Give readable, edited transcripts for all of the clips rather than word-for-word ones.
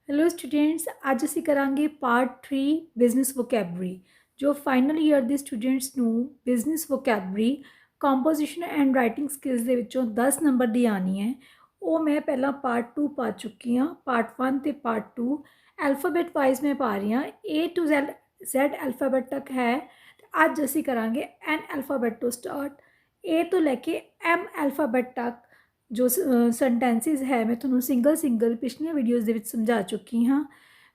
Hello students, ਅੱਜ ਅਸੀਂ ਕਰਾਂਗੇ ਪਾਰਟ 3 ਬਿਜ਼ਨਸ ਵੋਕੈਬਲਰੀ। ਜੋ ਫਾਈਨਲ ਈਅਰ ਦੇ ਸਟੂਡੈਂਟਸ ਨੂੰ business vocabulary composition and writing skills ਦੇ ਵਿੱਚੋਂ 10 ਨੰਬਰ ਦੀ ਆਣੀ ਹੈ। ਉਹ ਮੈਂ ਪਹਿਲਾਂ ਪਾਰਟ 2 ਪਾ ਚੁੱਕੀ ਹਾਂ। ਪਾਰਟ 1 ਤੇ ਪਾਰਟ 2 ਐਲਫਾਬੈਟ ਵਾਈਜ਼ ਮੈਂ ਪਾ ਰਹੀ ਹਾਂ। A to Z ਐਲਫਾਬੈਟ ਤੱਕ ਹੈ। ਤੇ ਅੱਜ ਅਸੀਂ ਕਰਾਂਗੇ ਐਨ ਐਲਫਾਬੈਟ ਤੋਂ ਸਟਾਰਟ। A ਤੋਂ ਲੈ ਕੇ M ਐਲਫਾਬੈਟ ਤੱਕ जो सेंटेंसिस है मैं थोड़ा सिंगल पिछलियां वीडियोज़ ਦੇ ਵਿੱਚ ਸਮਝਾ ਚੁੱਕੀ ਹਾਂ।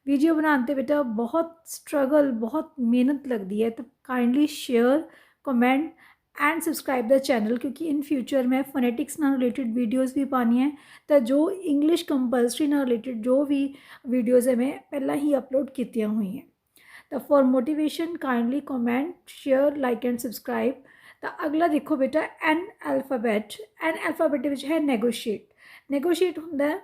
ਵੀਡੀਓ ਬਣਾਉਣ 'ਤੇ ਬੇਟਾ ਬਹੁਤ ਸਟਰਗਲ ਬਹੁਤ ਮਿਹਨਤ ਲੱਗਦੀ ਹੈ, ਤਾਂ kindly share comment and subscribe the channel, क्योंकि इन फ्यूचर मैं फोनेटिक्स ਨਾਲ रिलेटेड वीडियोज़ भी पानी है। तो जो इंग्लिश कंपलसरी ਨਾਲ रिलेटेड जो भी वीडियोज़ है मैं पहला ही अपलोड कीतियां हुई हैं। तो for motivation kindly comment share like and subscribe. तो अगला देखो बेटा एन एल्फाबैट ਦੇ ਵਿੱਚ ਹੈ ਨੈਗੋਸ਼ੀਏਟ ਹੁੰਦਾ ਹੈ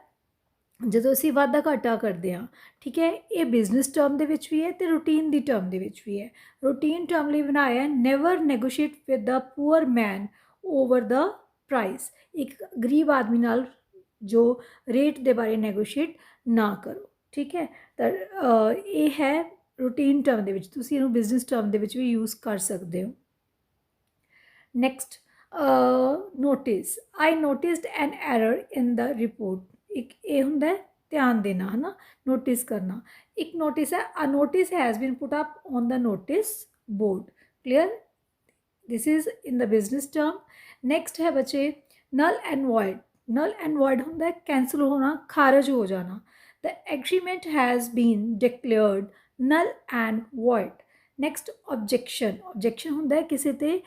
ਜਦੋਂ ਅਸੀਂ ਵਾਧਾ ਘਾਟਾ ਕਰਦੇ ਹਾਂ। ਠੀਕ ਹੈ, ਇਹ ਬਿਜ਼ਨਸ ਟਰਮ ਦੇ ਵਿੱਚ ਵੀ ਹੈ ਤੇ ਰੂਟੀਨ ਦੀ ਟਰਮ ਦੇ ਵਿੱਚ ਵੀ ਹੈ। ਰੂਟੀਨ ਟਰਮ ਲਈ ਬਣਾਇਆ never negotiate with the poor man over the price. ਇੱਕ ਗਰੀਬ ਆਦਮੀ ਨਾਲ ਜੋ ਰੇਟ ਦੇ ਬਾਰੇ ਨੈਗੋਸ਼ੀਏਟ ਨਾ ਕਰੋ। ਠੀਕ ਹੈ, ਤਾਂ ਇਹ ਹੈ ਰੂਟੀਨ ਟਰਮ ਦੇ ਵਿੱਚ। ਤੁਸੀਂ ਇਹਨੂੰ ਬਿਜ਼ਨਸ ਟਰਮ ਦੇ ਵਿੱਚ ਵੀ ਯੂਜ਼ ਕਰ ਸਕਦੇ ਹੋ। Next notice, I noticed an error in the report. एक ये होंगे ध्यान देना है ना, नोटिस करना। एक नोटिस है a notice has been put up on the notice board. Clear, this is in the business term. Next है बच्चे null and void. Null and void होंगे कैंसल होना, खारिज हो जाना। The agreement has been declared null and void. Next objection होंगे किसी ते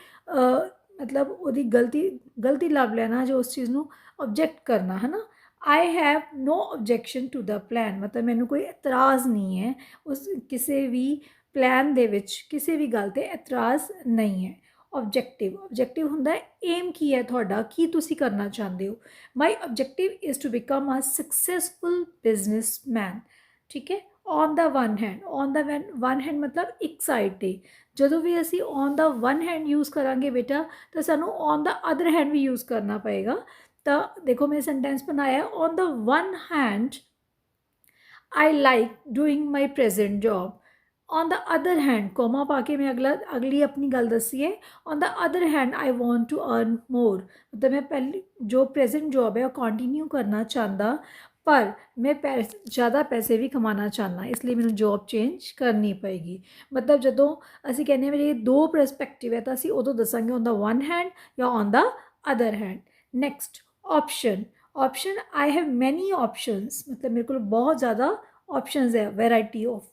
मतलब वो गलती लभ लेना, जो उस चीज़ में ऑब्जेक्ट करना है ना। I have no objection to the plan, मतलब मैंने कोई एतराज़ नहीं है उस किसी भी प्लान दे विच, किसी भी गल ते एतराज़ नहीं है। ऑब्जेक्टिव होंगे एम की है थोड़ा, की तुसी करना चाहते हो। My objective is to become a successful business man. ठीक है, ऑन द वन हैंड मतलब एक साइड ते ਜਦੋਂ ਵੀ ਅਸੀਂ on the one hand use करांगे बेटा तो सानू ऑन द अदर हैंड भी यूज़ करना पएगा। तो देखो मैं सेंटेंस बनाया on the one hand I like doing my present job. On the other hand comma पा के मैं अगली अपनी गल दसी है। On the other hand I want to earn more, मतलब मैं पहली जो प्रेजेंट जॉब है वो कंटिन्यू करना चाहता, पर मैं ज़्यादा पैसे भी कमाना चाहना, इसलिए मैंने जॉब चेंज करनी पेगी। मतलब जो असी कहने मेरे दो परस्पैक्टिव है तो असी उदों दसांगे ऑन द वन हैंड या on the other hand. Next option I have many options, मतलब मेरे को बहुत ज़्यादा ऑप्शनस है, variety of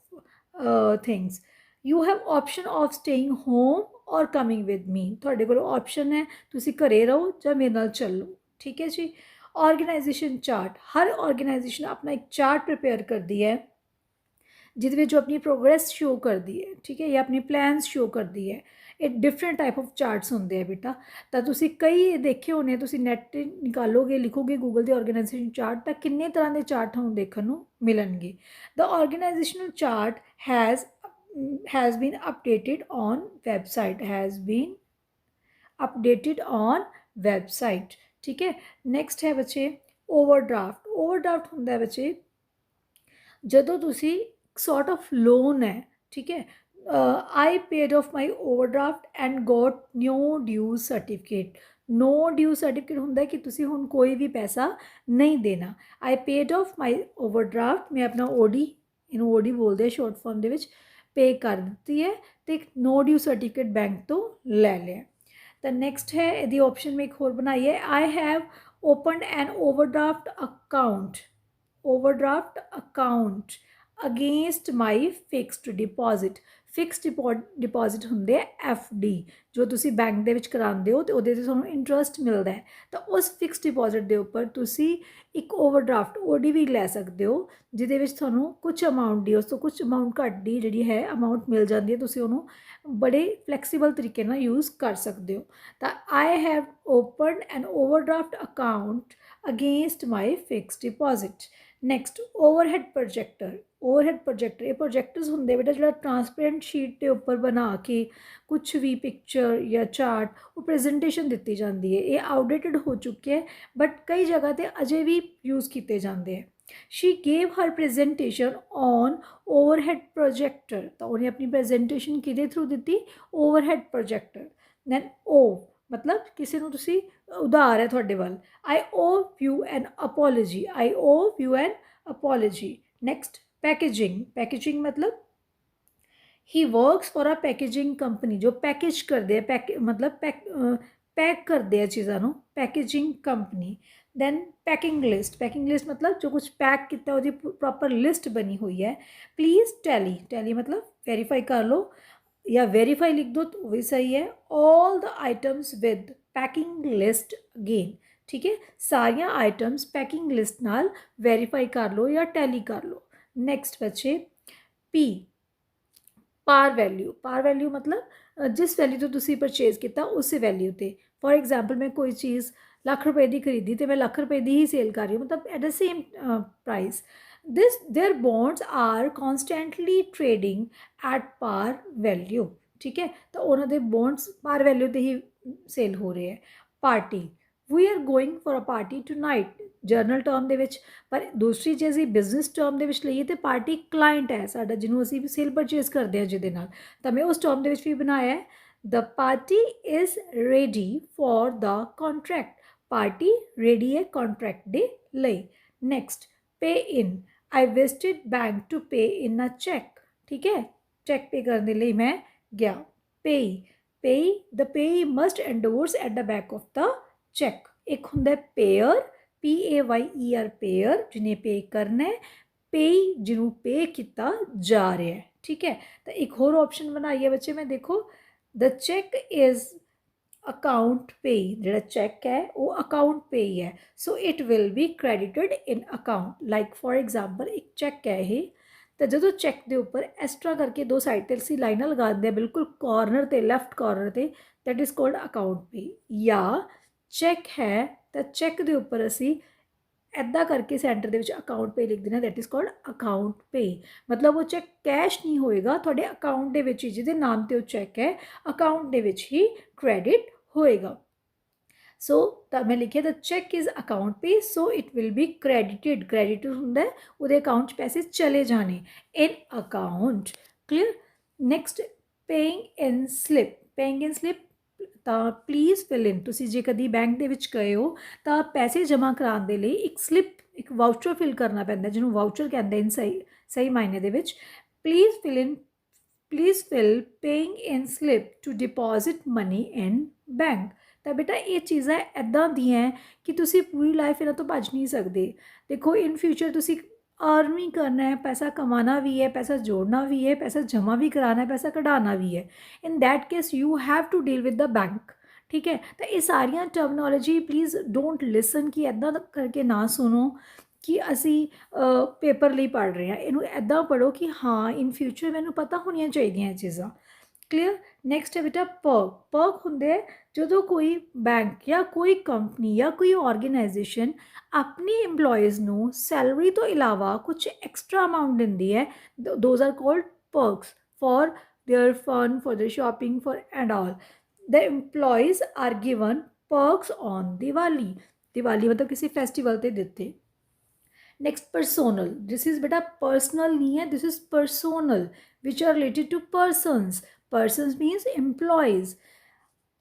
things. You have option of staying home और कमिंग विद मी, थोड़े को ऑप्शन है तुसी घरे रहो या मेरे नाल चलो। ठीक है जी। ऑर्गेनाइजेशन चार्ट, हर ऑर्गेनाइजेशन अपना एक चार्ट प्रिपेयर करती है जिद जो अपनी प्रोग्रेस शो करती है। ठीक है, या अपनी प्लान्स शो करती है। एक डिफरेंट टाइप ऑफ चार्ट्स होंगे है बेटा, तो तुसी कई देखे होने, तुसी नैट निकालोगे लिखोगे गूगल के ऑर्गेनाइजेशन चार्ट, तो किन्ने तरह के चार्ट हम देखने को मिलेंगे। The organisational chart has been updated on website, website. ठीक है, नैक्सट है बच्चे ओवरड्राफ्ट होंगे बच्चे जदों तुसी सॉर्ट ऑफ लोन है। ठीक है, I paid off my overdraft and got no due certificate होंगे कि तुसी हुण कोई भी पैसा नहीं देना। I paid off my overdraft, मैं अपना ओडी, इनू ओडी बोलते हैं शॉर्ट फॉर्म दे विच, पे कर दी है तो एक नो ड्यू सर्टिफिकेट बैंक तो ले लिया। तो नैक्सट है यदि ऑप्शन में एक होर बनाई है I have opened an overdraft account against my fixed deposit. Fix deposit होंगे FD, जो तुसी बैंक दे विच करांदे हो तो उहदे ते तुहानूं इंटरस्ट मिलता है। तो उस फिक्स डिपॉजिट के उपर तुसी एक ओवरड्राफ्ट OD भी लै सकते हो, जिहदे विच तुहानूं कुछ अमाउंट दी, उस तो कुछ अमाउंट घट दी जिहड़ी है अमाउंट मिल जाती है, तुसी उहनूं बड़े फ्लैक्सीबल तरीके नाल यूज़ कर सकते हो। तो I have opened an overdraft account against my fix deposit. Next overhead projector ये प्रोजैक्टर्स होंगे बेटा जो ट्रांसपेरेंट शीट के उपर बना के कुछ भी पिक्चर या चार्ट वो प्रेजेंटेशन दी जाती है। ये आउटडेटेड हो चुके हैं बट कई जगह पर अजे भी यूज़ किए जाते हैं। She gave her presentation on overhead projector, तो उन्हें अपनी प्रेजेंटेशन किहदे थ्रू दी, ओवरहेड प्रोजेक्टर। दैन ओ मतलब किसी ਨੂੰ ਤੁਸੀਂ ਉਧਾਰ ਹੈ ਤੁਹਾਡੇ ਵੱਲ, I owe you an apology, I owe you an apology. Next packaging, packaging मतलब he works for a packaging company, जो पैकेज करते हैं, मतलब पैक करते हैं चीज़ों, packaging company. Then packing list, packing list मतलब जो कुछ पैक किया वो प्रॉपर लिस्ट बनी हुई है। प्लीज़ टैली, टैली मतलब वेरीफाई कर लो या वेरीफाई लिख दो तो भी सही है। All the items with packing list again, ठीक है, सारिया आइटम्स पैकिंग लिस्ट नाल वेरीफाई कर लो या टैली कर लो। नेक्स्ट बच्चे P, par value, par value मतलब जिस वैल्यू तो तुसी परचेज किया उस वैल्यू ते। फॉर एग्जाम्पल मैं कोई चीज़ लाख रुपए की खरीदी तो मैं लाख रुपए की ही सेल कर रही हूँ, मतलब at the same price. This their bonds are constantly trading at par value, ठीक है, तो उन्होंने बॉन्ड्स पार वैल्यू ते ही सेल हो रहे हैं। Party, we are going for a party tonight, general term ਦੇ ਵਿੱਚ। पर दूसरी ਜੇ ਅਸੀਂ ਬਿਜ਼ਨਸ ਟਰਮ ਦੇ ਵਿੱਚ ਲਈਏ ਤਾਂ ਪਾਰਟੀ ਕਲਾਇੰਟ ਹੈ ਸਾਡਾ, ਜਿਹਨੂੰ ਅਸੀਂ ਸੇਲ ਪਰਚੇਜ਼ ਕਰਦੇ ਹਾਂ ਜਿਹਦੇ ਨਾਲ, ਤਾਂ ਮੈਂ ਉਸ ਟਰਮ ਦੇ ਵਿੱਚ ਵੀ ਬਣਾਇਆ ਹੈ ਦ party is ready for the contract, party ready है कॉन्ट्रैक्ट ਦੇ ਲਈ। नेक्स्ट पे इन, आई विजिटेड बैंक टू पे इन अ चैक, ठीक है, चैक पे करने ਦੇ ਲਈ मैं गया। पेई, payee the payee must endorse at the back of the cheque. एक ਹੁੰਦਾ पेयर, PAYER पेयर जिन्हें पे करना है, पेई जिन्हों पे किया जा रहा है, ठीक है। तो एक होर ऑप्शन बनाई है बच्चे मैं, देखो द चैक इज़ अकाउंट पेई, जो चैक है वो अकाउंट पेई है, so it will be credited in account. Like for example एक चैक है ये, तो जो चैक के उपर इस तरह करके दो साइड पर असी लाइना लगा दें बिल्कुल कॉर्नर से लैफ्ट कॉर्नर से, दैट इज़ कॉल्ड अकाउंट पे। या चैक है तो चैक के उपर असी ਇੱਦਾਂ ਕਰਕੇ ਸੈਂਟਰ ਦੇ ਵਿੱਚ ਅਕਾਊਂਟ ਪੇ ਲਿਖ ਦੇਣਾ, ਦੈਟ ਇਜ਼ ਕਾਲਡ ਅਕਾਊਂਟ ਪੇ। ਮਤਲਬ ਉਹ ਚੈੱਕ ਕੈਸ਼ ਨਹੀਂ ਹੋਏਗਾ, ਤੁਹਾਡੇ ਅਕਾਊਂਟ ਦੇ ਵਿੱਚ ਹੀ, ਜਿਹਦੇ ਨਾਮ ਤੇ ਉਹ ਚੈੱਕ ਹੈ ਅਕਾਊਂਟ ਦੇ ਵਿੱਚ ਹੀ ਕ੍ਰੈਡਿਟ ਹੋਏਗਾ। ਸੋ ਤਾਂ ਮੈਂ ਲਿਖਿਆ the cheque is account pay, so it will be credited, credited ਹੁੰਦਾ ਉਹਦੇ ਅਕਾਊਂਟ 'ਚ ਪੈਸੇ ਚਲੇ ਜਾਣੇ, in account. Clear. Next paying in slip, paying in slip ਤਾਂ ਪਲੀਜ਼ ਫਿਲ ਇਨ, ਤੁਸੀਂ ਜੇ ਕਦੀ ਬੈਂਕ ਦੇ ਵਿੱਚ ਗਏ ਹੋ ਤਾਂ ਪੈਸੇ ਜਮ੍ਹਾਂ ਕਰਾਉਣ ਦੇ ਲਈ ਇੱਕ ਸਲਿੱਪ, ਇੱਕ ਵਾਊਚਰ ਫਿਲ ਕਰਨਾ ਪੈਂਦਾ, ਜਿਹਨੂੰ ਵਾਊਚਰ ਕਹਿੰਦੇ ਇਨ ਸਹੀ ਮਾਇਨੇ ਦੇ ਵਿੱਚ। Please fill paying in slip to deposit money in bank. ਤਾਂ ਬੇਟਾ ਇਹ ਚੀਜ਼ਾਂ ਇੱਦਾਂ ਦੀਆਂ ਕਿ ਤੁਸੀਂ ਪੂਰੀ ਲਾਈਫ ਇਹਨਾਂ ਤੋਂ ਭੱਜ ਨਹੀਂ ਸਕਦੇ। ਦੇਖੋ ਇਨ ਫਿਊਚਰ ਤੁਸੀਂ अर्न भी करना है, पैसा कमाना भी है, पैसा जोड़ना भी है, पैसा जमा भी कराना है, पैसा कढ़ाना भी है। In that case you have to deal with the bank, ठीक है। तो ये सारिया टर्मिनोलॉजी प्लीज़ डोंट लिसन कि इदा करके ना सुनो कि असी पेपर लिए पढ़ रहे हैं, इनू इदा पढ़ो कि हाँ इन फ्यूचर मैनू पता होनी चाहिए चीज़ां। क्लीयर। नैक्सट है बेटा पर्क, पर्क होंगे जो कोई बैंक या कोई कंपनी या कोई ऑर्गेनाइजेशन अपने एम्पलॉयज़ नू सैलरी तो इलावा कुछ एक्स्ट्रा अमाउंट दिंदी है, those are called perks for their fun, for their shopping, for and all. The employees are given perks on Diwali, Diwali मतलब किसी फेस्टिवल ते दिते। नेक्स्ट पर्सोनल, दिस इज़ बेटा पर्सनल नहीं है, this is personnel which are related to persons. Persons means employees.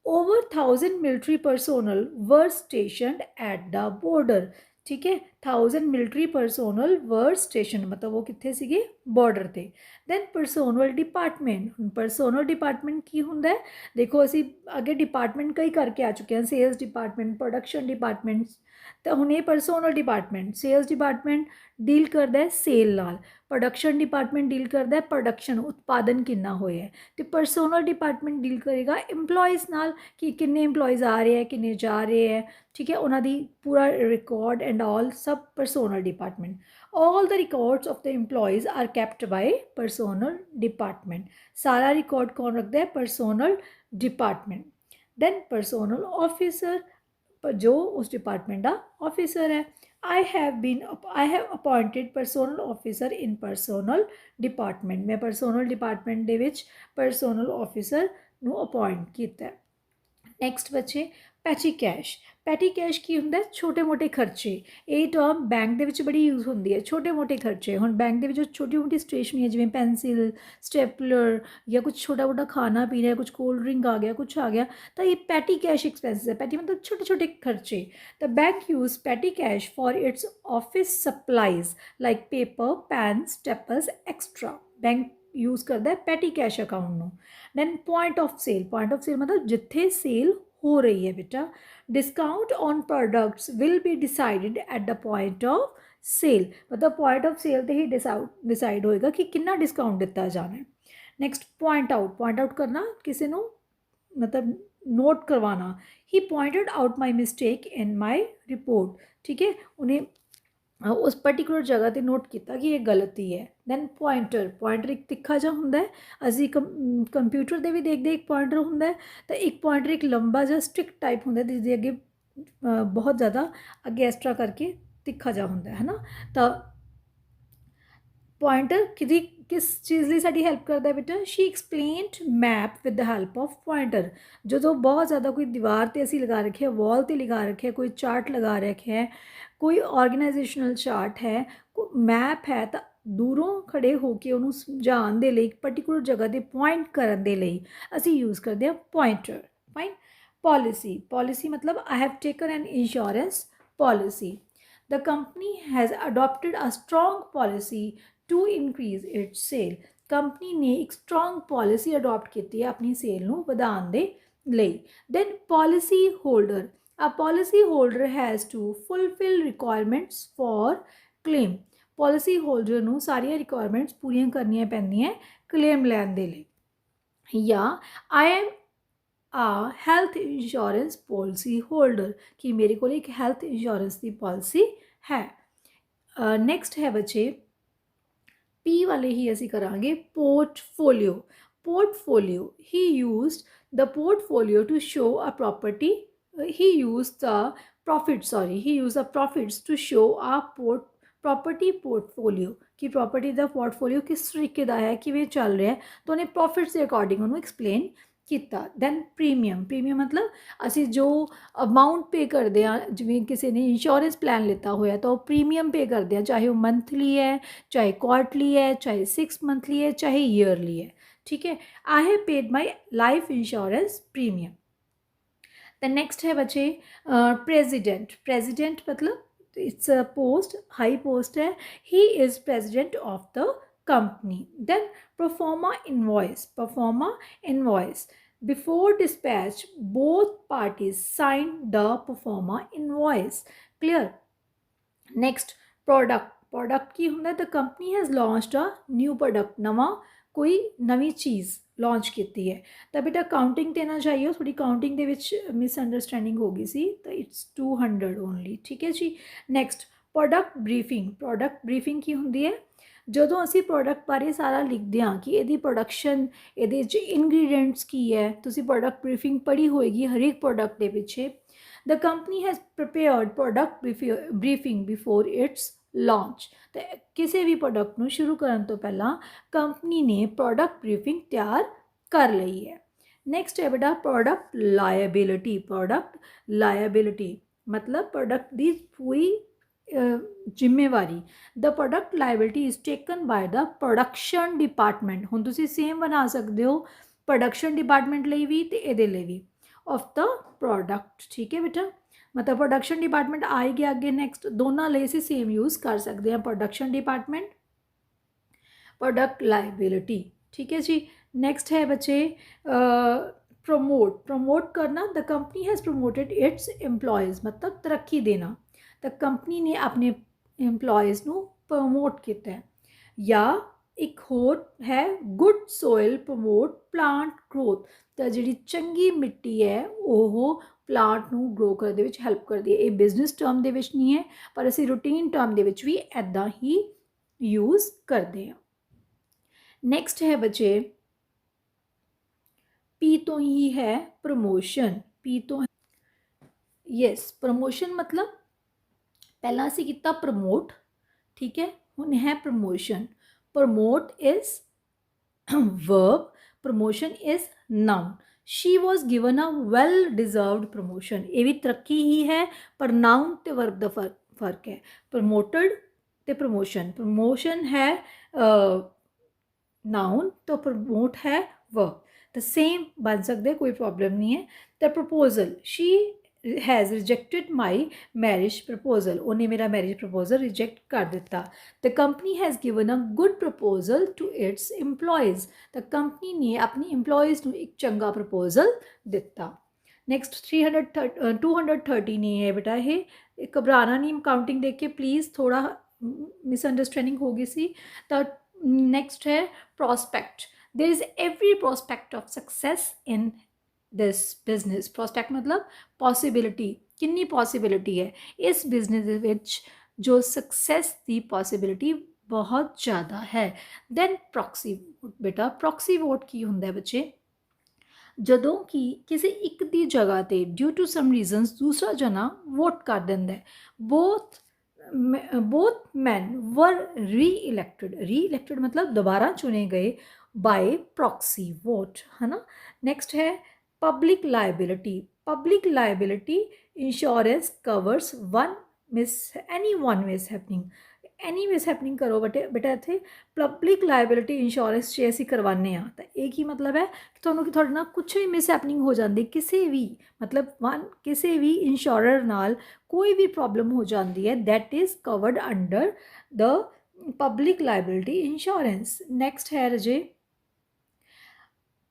Over 1,000 military personnel were stationed at the border, ठीक है। 1,000 military personnel वर station, मतलब वो कितने सीगे बॉर्डर ते। Then personnel department, personnel department की होंगे, देखो असी अगे डिपार्टमेंट कई करके आ चुके हैं, सेल्स डिपार्टमेंट, प्रोडक्शन डिपार्टमेंट। तो हुण ये personnel department, sales department deal करता है सेल नाल, प्रोडक्शन डिपार्टमेंट डील करता है प्रोडक्शन, उत्पादन कितना होया है। तो परसोनल डिपार्टमेंट डील करेगा एम्पलॉयज़ नाल कि किन्ने एम्पलॉयज़ आ रहे हैं, किन्ने जा रहे हैं, ठीक है, उन्होंने पूरा रिकॉर्ड एंड ऑल सब personnel department. All the records of the employees are kept by personnel department, सारा रिकॉर्ड कौन रखता है, personnel department. Then personnel officer, जो उस डिपार्टमेंट का ऑफिसर है। I have appointed personnel officer in personnel department, मैं परसोनल डिपार्टमेंट के परसोनल ऑफिसर नू अपॉइंट किया। नैक्सट बच्चे ਪੈਟੀ ਕੈਸ਼ ਕੀ ਹੁੰਦਾ? ਛੋਟੇ ਮੋਟੇ ਖਰਚੇ। ਇਹ ਟਰਮ ਬੈਂਕ ਦੇ ਵਿੱਚ ਬੜੀ ਯੂਜ਼ ਹੁੰਦੀ ਹੈ, ਛੋਟੇ ਮੋਟੇ ਖਰਚੇ। ਹੁਣ ਬੈਂਕ ਦੇ ਵਿੱਚ ਛੋਟੀ ਮੋਟੀ ਸਟੇਸ਼ਨਰੀ ਹੈ, ਜਿਵੇਂ ਪੈਨਸਿਲ, ਸਟੇਪਲਰ ਜਾਂ ਕੁਛ ਛੋਟਾ ਮੋਟਾ ਖਾਣਾ ਪੀਣਾ, ਕੁਛ ਕੋਲਡ ਡਰਿੰਕ ਆ ਗਿਆ, ਕੁਛ ਆ ਗਿਆ, ਤਾਂ ਇਹ ਪੈਟੀ ਕੈਸ਼ ਐਕਸਪੈਂਸਿਸ ਹੈ। ਪੈਟੀ ਮਤਲਬ ਛੋਟੇ ਛੋਟੇ ਖਰਚੇ। The bank use petty cash for its office supplies like paper, pen, staples extra. Bank use करता है पैटी कैश अकाउंट ਨੂੰ। ਦੈਨ ਪੁਆਇੰਟ ਆਫ ਸੇਲ ਮਤਲਬ ਜਿੱਥੇ ਸੇਲ ਹੋ ਰਹੀ ਹੈ ਬੇਟਾ। Discount on products will be decided at the point of sale, मतलब पॉइंट ऑफ सेल ते ही डिसाइड होएगा कि कितना डिस्काउंट दिता जाना है। नैक्सट पॉइंट आउट करना, किसी को मतलब नोट करवाना। He pointed out my mistake in my report, ठीक है, उन्हें उस पर्टिकुलर जगह पर नोट किया कि ये गलती है। दैन पॉइंटर एक तिखा जा होंगे, असी कंप्यूटर से भी देखते एक पॉइंटर होंगे, तो एक पॉइंटर एक लंबा जा स्ट्रिक्ट टाइप होंगे जिसके अगे बहुत ज़्यादा अगे एक्स्ट्रा करके तिखा जा होंगे, है ना। तो पॉइंटर किस चीज़ लिए साड़ी हेल्प करता है बेटा? She explained map with the help of pointer. जो बहुत ज़्यादा कोई दीवार पर असी लगा रखे है, वॉल पर लगा रखे है, कोई चार्ट लगा रखे है, कोई ऑर्गेनाइजेशनल चार्ट है, मैप है, तो दूरों खड़े होकर उन्होंने समझाने के लिए, एक पर्टिकुलर जगह पर पॉइंट करने के लिए असी यूज़ करते हैं पॉइंटर। फाइन। पॉलिसी मतलब I have taken an insurance policy. The company has adopted a strong policy to increase its sale. Company ने एक स्ट्रॉन्ग पॉलिसी अडॉप्ट की है अपनी सेल नूं वधाउण दे लई। Then policy holder, a policy holder has to fulfill requirements for claim। Policy holder ਨੂੰ ਸਾਰੀਆਂ ਰਿਕੁਆਇਰਮੈਂਟਸ ਪੂਰੀਆਂ ਕਰਨੀਆਂ ਪੈਂਦੀਆਂ ਕਲੇਮ ਲੈਣ ਦੇ ਲਈ। या I am a health insurance policy holder, कि मेरे को एक हैल्थ इंश्योरेंस की पॉलिसी है। नैक्सट है बच्चे पी वाले ही असी करांगे portfolio. He used the portfolio to show a property. he used the profits to show a property portfolio, कि प्रॉपर्टी का पोर्टफोलियो किस तरीके का है, किवें चल रहा है, तो उन्हें प्रॉफिट्स के अकॉर्डिंग उन्होंने एक्सप्लेन किया। दैन प्रीमियम मतलब असी जो अमाउंट पे करते हैं, जिवें किसी ने इंश्योरेंस प्लान लेता होया तो प्रीमियम पे करते हैं, चाहे वो मंथली है, चाहे क्वार्टरली है, चाहे 6 मंथली है, चाहे ईयरली है, ठीक है। I have paid my life insurance premium. The next है बच्चे प्रेजिडेंट मतलब it's a post, high post है। He is president of the company. Then proforma invoice before dispatch both parties sign the proforma invoice. Clear. Next product की होंगे, the company has launched a new product, नवा कोई नवी चीज़ launch की है। तो बेटा counting देना चाहिए, थोड़ी काउंटिंग के मिसअंडरस्टैंडिंग हो गई सी, तो इट्स 200 ओनली, ठीक है जी। नैक्सट प्रोडक्ट ब्रीफिंग की होंगी है, जदों असी प्रोडक्ट बारे सारा लिखते हैं कि यदी प्रोडक्शन ये इनग्रीडियंट्स की है, तुसी प्रोडक्ट ब्रीफिंग पढ़ी होएगी हर एक प्रोडक्ट के पिछे। The company has prepared product briefing before it's launch. तो किसी भी प्रोडक्ट को शुरू करने तो पहला कंपनी ने प्रोडक्ट ब्रीफिंग तैयार कर ली है। नैक्सट है बेटा प्रोडक्ट लायबिलिटी मतलब प्रोडक्ट की पूरी जिम्मेवारी। The product liability is taken by the production department. हुण तुसीं सेम बना सकते हो प्रोडक्शन डिपार्टमेंट लिए भी तो ये भी ऑफ द प्रोडक्ट, ठीक है बेटा। मतलब प्रोडक्शन डिपार्टमेंट आएगी आगे, नैक्सट दोनों ले से सेम यूज़ कर सकते हैं, प्रोडक्शन डिपार्टमेंट, प्रोडक्ट लायबिलिटी, ठीक है जी। नैक्सट है बच्चे प्रमोट करना। The company has promoted it's employees मतलब तरक्की देना। द कंपनी ने अपने एम्प्लॉयज़ को प्रमोट किया है। या एक होर है good soil promote plant growth. तो जी चंगी मिट्टी है वह प्लांट ਨੂੰ ग्रो करने में हैल्प करती है। ये बिजनेस टर्म के नहीं है पर असी रूटीन टर्म के भी इदा ही यूज़ करते हैं। नैक्सट है बच्चे पी तो ही है प्रमोशन। पी तो यस प्रमोशन मतलब पहला असी किया प्रमोट, ठीक है, हुण है promotion. Promote is verb, promotion is noun. She was given a well deserved promotion. ये भी तरक्की ही है, पर नाउन ते वर्ब का फर्क है। प्रमोटेड ते प्रमोशन, प्रमोशन है नाउन तो प्रमोट है वर्ब, तो सेम बन सकते, कोई प्रॉब्लम नहीं है। The proposal, she has rejected my marriage proposal, उन्हें मेरा मैरिज प्रपोजल रिजेक्ट कर दिता। The company has given a good proposal to its employees, द कंपनी ने अपनी एम्प्लॉयज़ को एक चंगा प्रपोजल दिता। नैक्सट 230 नहीं है बेटा, ये घबराना नहीं, काउंटिंग देख के प्लीज़, थोड़ा मिसअंडरस्टैंडिंग हो गई सी। तो नेक्स्ट है prospect, there is every prospect of success in this business. Prospect मतलब पॉसिबिलिटी, कितनी पॉसिबिलिटी है इस बिजनेस ਦੇ ਵਿੱਚ, जो सक्सेस की पॉसिबिलिटी बहुत ज़्यादा है। दैन प्रॉक्सी वोट, बेटा प्रॉक्सी वोट की होंगे बच्चे, ਜਦੋਂ कि किसी एक दी जगह ते ड्यू टू सम रीजनस दूसरा जना वोट कर दिंदा है। बोथ मैन वर री इलैक्टेड मतलब दोबारा चुने गए बाय प्रॉक्सी वोट, है ना। नेक्स्ट है public liability insurance covers any one miss happening. Any miss happening करो बेटा इत्थे पब्लिक लाइबिलिटी इंश्योरेंस जे असीं करवाने आ, तो ये की मतलब है कि तुहानूं कि तुहाडे नाल कुछ भी मिस हैपनिंग हो जाती, किसी भी मतलब किसी भी इंश्योरर नाल कोई भी प्रॉब्लम हो जाती है, that is covered under the public liability insurance. Next है रजे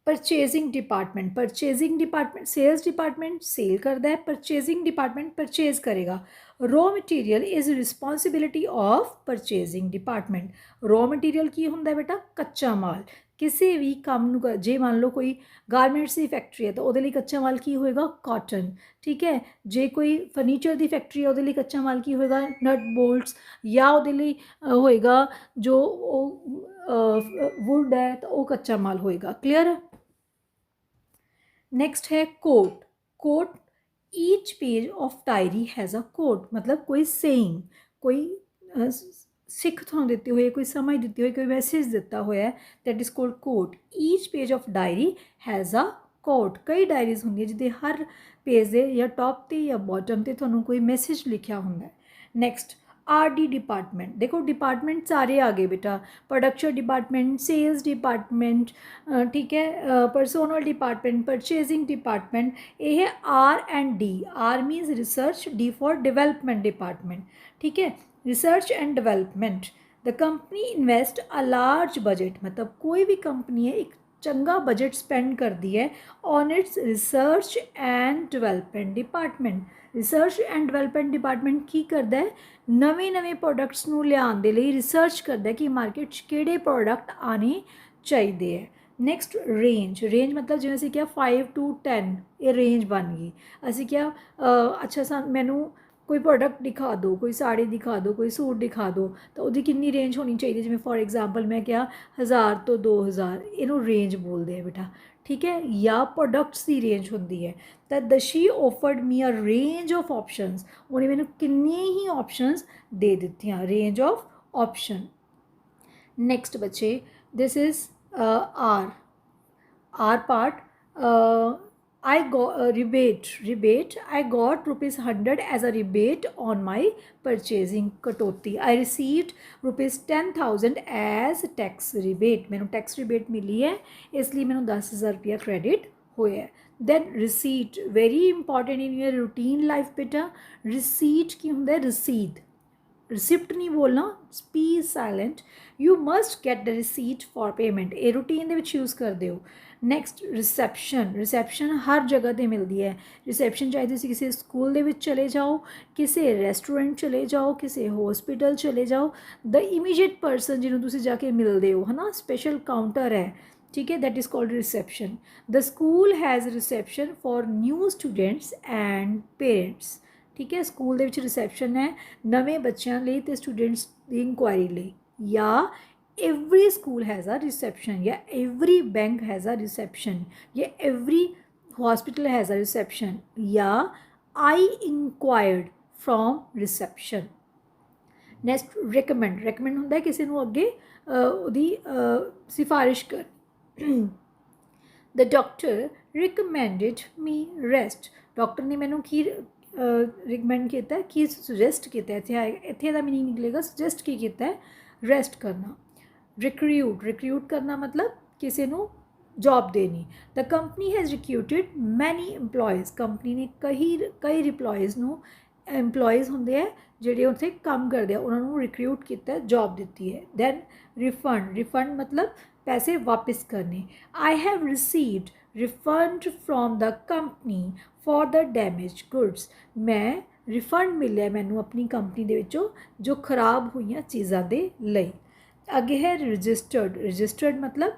purchasing department sales department sell करता है, परचेजिंग डिपार्टमेंट परचेज करेगा। Raw material is responsibility of purchasing department. Raw material की होंगे बेटा कच्चा माल, किसी भी काम जे मान लो कोई गारमेंट्स की फैक्ट्री है तो वो कच्चा माल की होएगा कॉटन, ठीक है। जे कोई फर्नीचर की फैक्ट्री है वो कच्चा माल की होएगा नट बोल्ट्स, या वो होएगा जो वुड है तो वो कच्चा माल होएगा। क्लियर है। नेक्स्ट है quote each page of diary has a quote, मतलब कोई सेइंग, कोई सिख थों दिती हुई, कोई समझ दी हुई, कोई मैसेज दिता हुआ है, that is called quote. Each page of diary has a quote. कई डायरीज होंगी जिदे हर पेज दे या टॉप ते या बॉटम ते थोनों कोई मैसेज लिखा होंगे। नेक्स्ट RD डिपार्टमेंट, देखो डिपार्टमेंट सारे आ गए बेटा, प्रोडक्शन डिपार्टमेंट, सेल्स डिपार्टमेंट, ठीक है, पर्सोनल डिपार्टमेंट, परचेजिंग डिपार्टमेंट, ये है R&D। R means research, D for development department, ठीक है, research and development. The company invest a large budget, मतलब कोई भी कंपनी है एक चंगा बजट स्पेंड करती है on it's research and development department. Research and development department की करता है नवे प्रोडक्ट्स नूं लियाउण दे लई रिसर्च करता है कि मार्केट किहड़े प्रोडक्ट आने चाहिए है। नैक्सट रेंज मतलब जिवें असीं क्या 5 to 10 ये रेंज बन गई। असीं क्या अच्छा मैनू कोई प्रोडक्ट दिखा दो, कोई साड़ी दिखा दो, कोई सूट दिखा दो, तो उसकी कितनी रेंज होनी चाहिए, जिवें फॉर एग्जाम्पल मैं क्या 1000 तो 2000, इनू रेंज बोलते हैं बेटा, ठीक है। या प्रोडक्ट्स की रेंज होंदी है, तो the she offered me a range of options, उन्हें मैंने किन्नी ही ऑप्शनस दे दित्तियां, रेंज ऑफ ऑप्शन। नेक्स्ट बच्चे this is R part. I got rebate. I got ₹100 as a rebate on my purchasing कटौती. I received ₹10,000 as tax rebate. मैंने tax rebate मिली है, इसलिए मैंने 10,000 रुपया credit होया है। Then receipt, very important in your routine life बेटा। receipt की होंदा है रसीद, रिसिप्ट नहीं बोलना, स्पी silent. You must get the receipt for payment, ये रूटीन के यूज़ कर दो। नैक्सट रिसैप्शन हर जगह पर मिलती है। रिसैप्शन चाहे तुम किसी स्कूल के चले जाओ, किसी रेस्टोरेंट चले जाओ, किसी हॉस्पिटल चले जाओ, द इमीजिएट परसन जिन्होंने तुम जाके मिलते हो, है ना, स्पेशल काउंटर है, ठीक है, that is called reception. The school has reception for new students and parents, ठीक है। स्कूल के रिसैप्शन है नवे बच्चों लिए तो स्टूडेंट्स की इंक्वायरी लिए। या every school has a reception, या every bank has a reception, या every hospital has a reception, या I inquired from reception. Next recommend होंगे किसी को अगे उसकी सिफारिश कर। The doctor recommended me rest, doctor ने मैनू की रिकमेंड किया, की सुजैसट किया, इत्थे दा मीनिंग निकलेगा सुजैसट की किया है, रेस्ट करना। रिक्रूट, रिक्रूट करना मतलब किसी नू जॉब देनी। The company has recruited many employees, company ने कई रिप्लॉयज़ नू, एम्प्लॉयज़ होंगे है ਜਿਹੜੇ ਉੱਥੇ ਕੰਮ ਕਰਦੇ ਆ ਉਹਨਾਂ ਨੂੰ ਰਿਕਰੂਟ ਕੀਤਾ, ਜੌਬ ਦਿੱਤੀ ਹੈ। ਦੈਨ ਰਿਫੰਡ, ਰਿਫੰਡ ਮਤਲਬ ਪੈਸੇ ਵਾਪਸ ਕਰਨੇ। I have received refund from the company for the damage goods, मैं रिफंड मिले मैनू अपनी कंपनी ਦੇ ਵਿੱਚੋਂ ਜੋ ਖਰਾਬ ਹੋਈਆਂ ਚੀਜ਼ਾਂ ਦੇ ਲਈ। ਅੱਗੇ ਹੈ ਰਜਿਸਟਰਡ, ਰਜਿਸਟਰਡ ਮਤਲਬ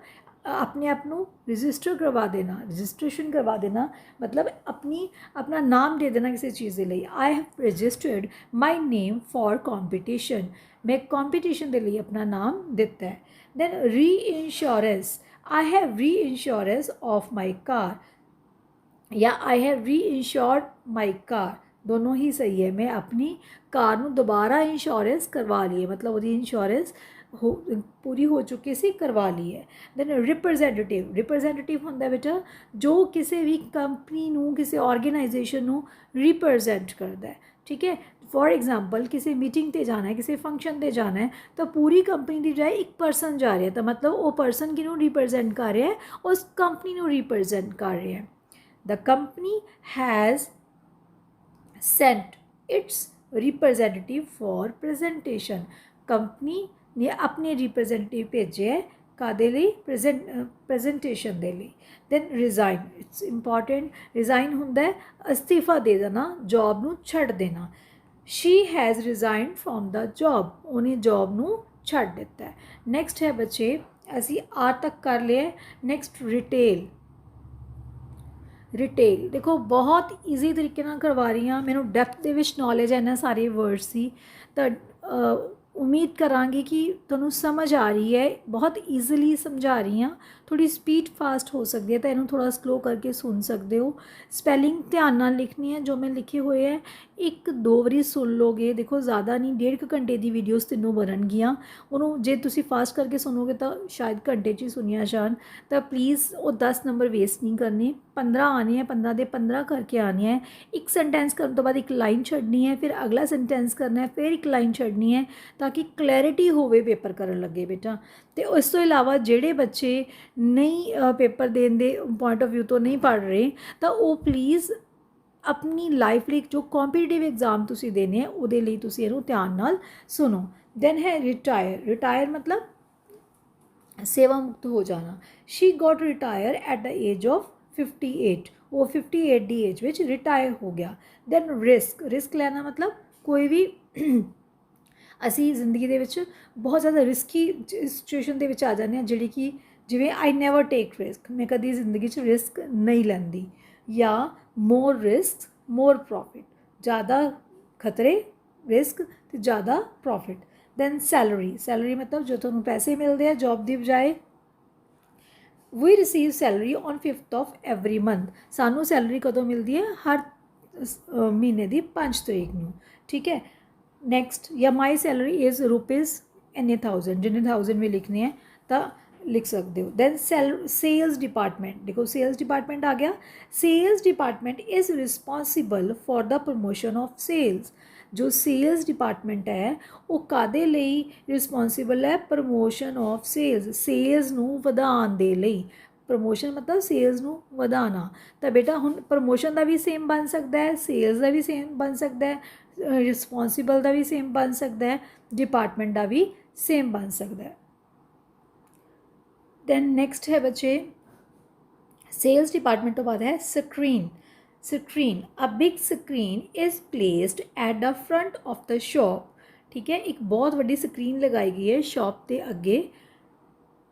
अपने आप को रजिस्टर करवा देना, रजिस्ट्रेशन करवा देना मतलब अपना नाम दे देना किसी चीज़ के लिए। I have registered my name for competition, मैं कॉम्पीटिशन के लिए अपना नाम दिता है। दैन री इंश्योरेंस, आई हैव री इंश्योरेंस ऑफ माई कार या आई हैव री इंश्योर्ड माई कार, दोनों ही सही है। मैं अपनी कार नू दोबारा इंश्योरेंस करवा ली है, मतलब वो इंश्योरेंस हो पूरी हो चुकी सी, करवा ली है। दैन रिप्रजेंटेटिव, रिप्रजेंटेटिव होंदा बेटा जो किसी भी कंपनी नू, किसी ऑर्गेनाइजेशन नू रिप्रजेंट करता है, ठीक है। फॉर एग्जाम्पल किसी मीटिंग ते जाना है, किसी फंक्शन ते जाना है, तो पूरी कंपनी की बजाय एक पर्सन जा रहा है, तो मतलब वो पर्सन किनू रिप्रजेंट कर रहा है, उस कंपनी नू रिप्रजेंट कर रहा है। The company has Saint it's representative for presentation, company ने अपने रिप्रजेंटेटिव भेजे है कादे लिए, प्रेजेंटेशन दे लिए। Then resign, it's important, resign होंदा है अस्तीफा दे देना, जॉब नू छड़ देना। She has resign from the job, उन्हें जॉब नू छड़ दिता है। नैक्सट है बच्चे असी आर तक कर लिया। नैक्सट रिटेल, रिटेल देखो बहुत ईजी तरीके नाल करवा रही हाँ, मैनू डैप्थ दे विच नॉलेज है इन्हां सारे वर्ड्स की, तो उम्मीद करांगी कि तुहानू समझ आ रही है, बहुत ईजिली समझा रही हाँ। थोड़ी स्पीड फास्ट हो सकती है तो इन्हू थोड़ा स्लो करके सुन सकते हो। स्पैलिंग ध्यान नाल लिखनी है, जो मैं लिखे हुए है एक दो बारी सुन लोगे, देखो ज़्यादा नहीं, 1.5 घंटे की वीडियोज़ तीनों बननगियां, उन्होंने जे तुसी फास्ट करके सुनोगे तो शायद घंटे च ही सुनिया जान। तो प्लीज़ वो 10 नंबर वेस्ट नहीं करने, 15 आने हैं, 15 दे 15 करके आने हैं। एक सेंटेंस करने तो बाद एक लाइन छड्डनी है, फिर अगला सेंटेंस करना है, फिर एक लाइन छड्डनी है, ताकि क्लैरिटी होवे पेपर करन लगे बेटा। तो इस तो इलावा जेडे बच्चे नहीं पेपर देने दे पॉइंट ऑफ व्यू तो नहीं पढ़ रहे, तो वो प्लीज़ अपनी लाइफ लिए जो कॉम्पीटिटिव एग्जाम तुसी देने हैं उहदे लई तुसी इहनूं ध्यान नाल सुनो। दैन है रिटायर, रिटायर मतलब सेवा मुक्त हो जाना। She got retire at the age of 58, वो 58 की एज में रिटायर हो गया। दैन रिस्क, रिस्क लेना मतलब कोई भी असी जिंदगी दे विच बहुत ज़्यादा रिस्की सिचुएशन दे विच आ जाने हैं, जिहड़ी कि जिवें आई नैवर टेक रिस्क, मैं कदी जिंदगी च रिस्क नहीं लैंदी, या मोर रिस्क मोर प्रॉफिट, ज़्यादा खतरे रिस्क तो ज़्यादा प्रॉफिट। दैन सैलरी, सैलरी मतलब जो तुहानूं पैसे मिलते हैं जॉब की बजाय। We receive salary on 5th of every month, सानू सैलरी कदों मिलती है, हर महीने की 5 तरीक नूं, ठीक है। नैक्सट या माई सैलरी इज़ रुपीज़ इन्ने 1000, जिन्ने 1000 में लिखने हैं तो लिख सकते हो। दैन सेल्स डिपार्टमेंट, देखो सेल्स डिपार्टमेंट आ गया। Sales department is responsible for the promotion of sales, जो सेल्स डिपार्टमेंट है वो कादे लई रिस्पॉन्सिबल है, प्रमोशन ऑफ सेल्स, सेल्स नूं वधाउण दे लई। प्रमोशन मतलब सेल्स नूं वधाना, तो बेटा हुण प्रमोशन का भी सेम बन सकता है, सेल्स का भी सेम बन सकता है, रिस्पॉन्सिबल का भी सेम बन सकता है, डिपार्टमेंट का भी सेम बन सकता है। दैन नैक्सट है बच्चे सेल्स डिपार्टमेंट तो बाद है screen. Screen, a big screen is placed at the front of the shop, ठीक है। एक बहुत बड़ी स्क्रीन लगाई गई है शॉप के अगे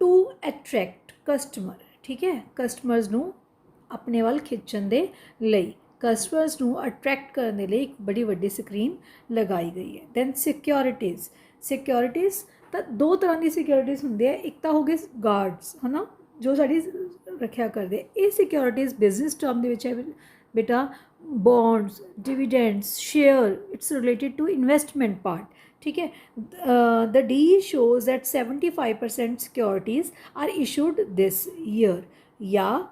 टू अट्रैक्ट कस्टमर, ठीक है। कस्टमर्स नूं अपने वाल खिंचण दे लई, कस्टमर्स नूं अट्रैक्ट करने लई एक बड़ी वड्डी स्क्रीन लगाई गई है। दैन सिक्योरिटीज़, सिक्योरिटीज़ तो दो तरह की सिक्योरिटीज़ होंदी है, एक तो हो गए गार्ड्स है ना, जो साड़ी रखिया करते, ये सिक्योरिटीज़ बिजनेस टर्म दे विच है बेटा। Bonds, dividends, share, its related to investment part, ठीक है। The D shows that 75% securities are issued this year, या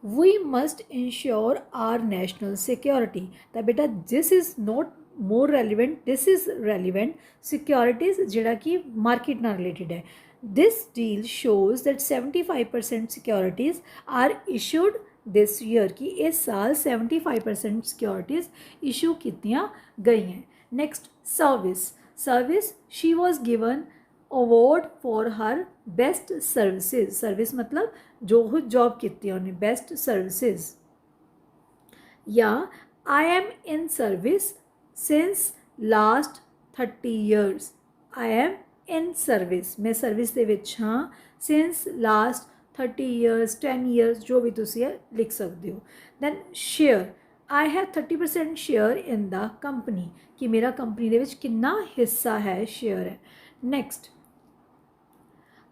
we must ensure our national security. ਤਾਂ ਬੇਟਾ this is not more relevant, this is relevant. Securities ਜਿਹੜਾ ਕਿ market ਨਾਲ related ਹੈ. This deal shows that 75% securities are issued this year, कि इस साल 75% securities issue ਕੀਤੀਆਂ ਗਈਆਂ. Next, service she was given award for her best service मतलब जो जॉब की उन्हें बेस्ट सर्विसेज. या I M in service since last 30 years. I am in service, मैं सर्विस दे विच हाँ. सिंस लास्ट 30 years 10 years जो भी तुसी लिख सकते हो. Then share, I have 30% share in the company, कि मेरा कंपनी दे विच कितना हिस्सा है, शेयर है. नेक्स्ट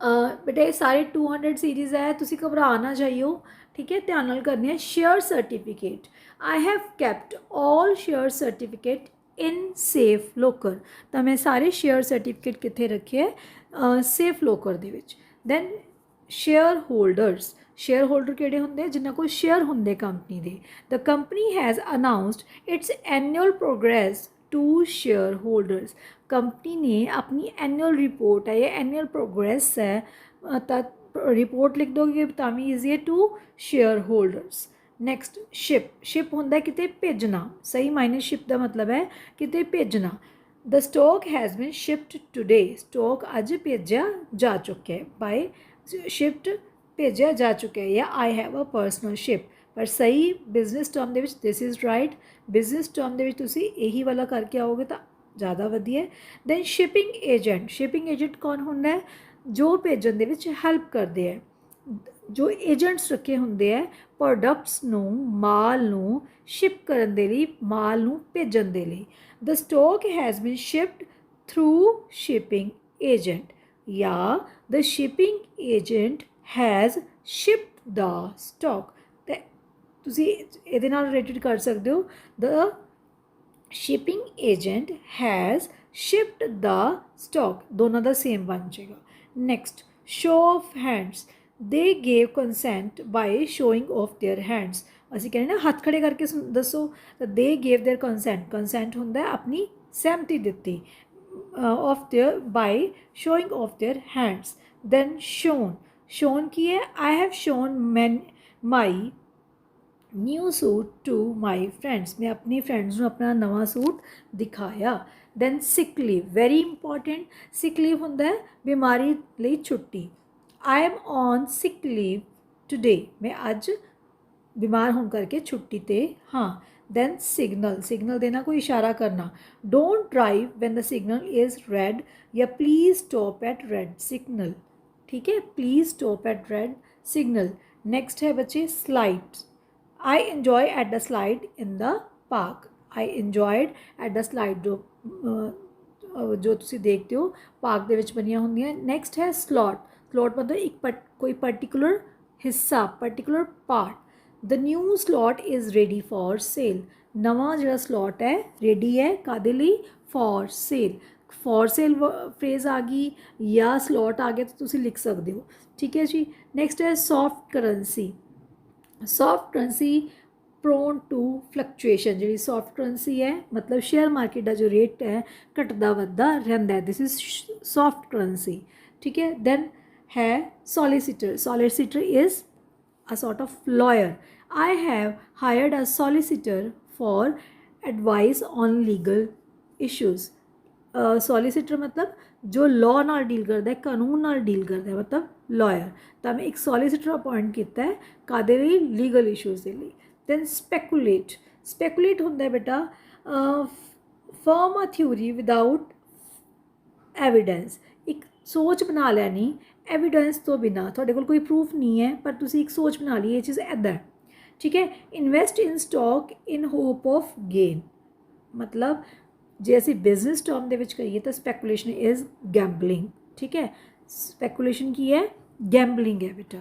बेटा ये सारे 200 सीरीज़ है, तुसी घबरा ना जाइयो, ठीक है, ध्यान नाल करनी है. Share certificate, I have kept all share certificate in safe locker. तो मैं सारे शेयर सर्टिफिकेट कितने रखे है, सेफ लोकर दे विच. दैन शेयर होल्डर किहड़े हुंदे, जिन्हां कोल शेयर हुंदे कंपनी दे. The company has announced its annual progress to shareholders. Company ने अपनी एनुअल रिपोर्ट है, ये एनुअल प्रोग्रेस है, रिपोर्ट लिख दोगे ताकि ईजी है, to shareholders. Next ship होंगे किते भेजना, सही मायने शिप का मतलब है किते भेजना. The stock has been shipped today, stock अज भेजा जा चुका है. बाय शिप्ड भेजा जा चुका है. या I have a personal ship, पर सही बिजनेस टर्म दे विच this is right. Business term दे विच तुसी यही वाला करके आओगे तो ज़्यादा वधिया. दैन शिपिंग एजेंट कौन होंदा है, जो भेजन दे विच हैल्प करते हैं. जो एजेंट्स रखे होंगे है प्रोडक्ट्स नूं, माल नूं शिप करन दे लई, माल नूं भेजन दे लई. The stock has been shipped through shipping agent. या the shipping agent has shipped the stock. तो तुसी इहदे नाल रिलेटेड कर सकते हो. The shipping agent has shipped the stock, दोनों का सेम बन जाएगा. Next, show of hands, they gave consent by showing of their hands. असीं कहने ना हथ खड़े करके दसो, तो दे गेव देयर कंसेंट होंदा है अपनी सहमति दिती, of their by showing of their hands. Then shown की है, I have shown my new suit to my friends, मैं अपनी फ्रेंड्स को अपना नवा सूट दिखाया. Then sick leave, very important. Sick leave होंदा है बीमारी लई छुट्टी. I am on sick leave today, मैं अज बीमार होने करके छुट्टी ते हाँ. दैन सिग्नल देना, कोई इशारा करना. Don't drive when the signal is red, या please stop at red signal. ठीक है, please stop at red signal. Next है बच्चे slides. I enjoy at the slide in the park. I enjoyed at the slide, जो तुसी देखते हो park दे विच बनिया होंदियां. नेक्स्ट है स्लॉट मतलब एक कोई पर्टिकुलर हिस्सा, particular part. The new slot is ready for sale, नवा जो स्लॉट है रेडी है कादे लई, for sale. For sale phrase आ गई या स्लॉट आ गया तो तुसी लिख सकते हो. ठीक है जी. नेक्स्ट है soft currency. Soft currency prone to fluctuation, जी सॉफ्ट करेंसी है मतलब शेयर मार्केट का जो रेट है घटदा वधदा रहिंदा है. This is soft currency. ठीक है. दैन है solicitor is a sort of lawyer. I have hired a solicitor for advice on legal issues. Solicitor मतलब जो लॉ नाल डील करता है, कानून नाल डील करता है, मतलब लॉयर. तो मैं एक सॉलिसिटर अपॉइंट किया है कादे लई, लीगल इशूज़ के लिए. दैन स्पैकुलेट होंदा है बेटा form a theory without evidence. एक सोच बना लैनी एविडेंस तो बिना, तुहाडे कोल कोई प्रूफ नहीं है पर तुसी एक सोच बना ली ये चीज़ ऐदा है. ठीक है. Invest in stock in hope of gain, मतलब जे असी बिजनेस टर्म दे विच कहिए तो स्पैकुलेशन इज़ गैम्बलिंग. ठीक है. स्पैकुलेशन की है, गैम्बलिंग है बेटा.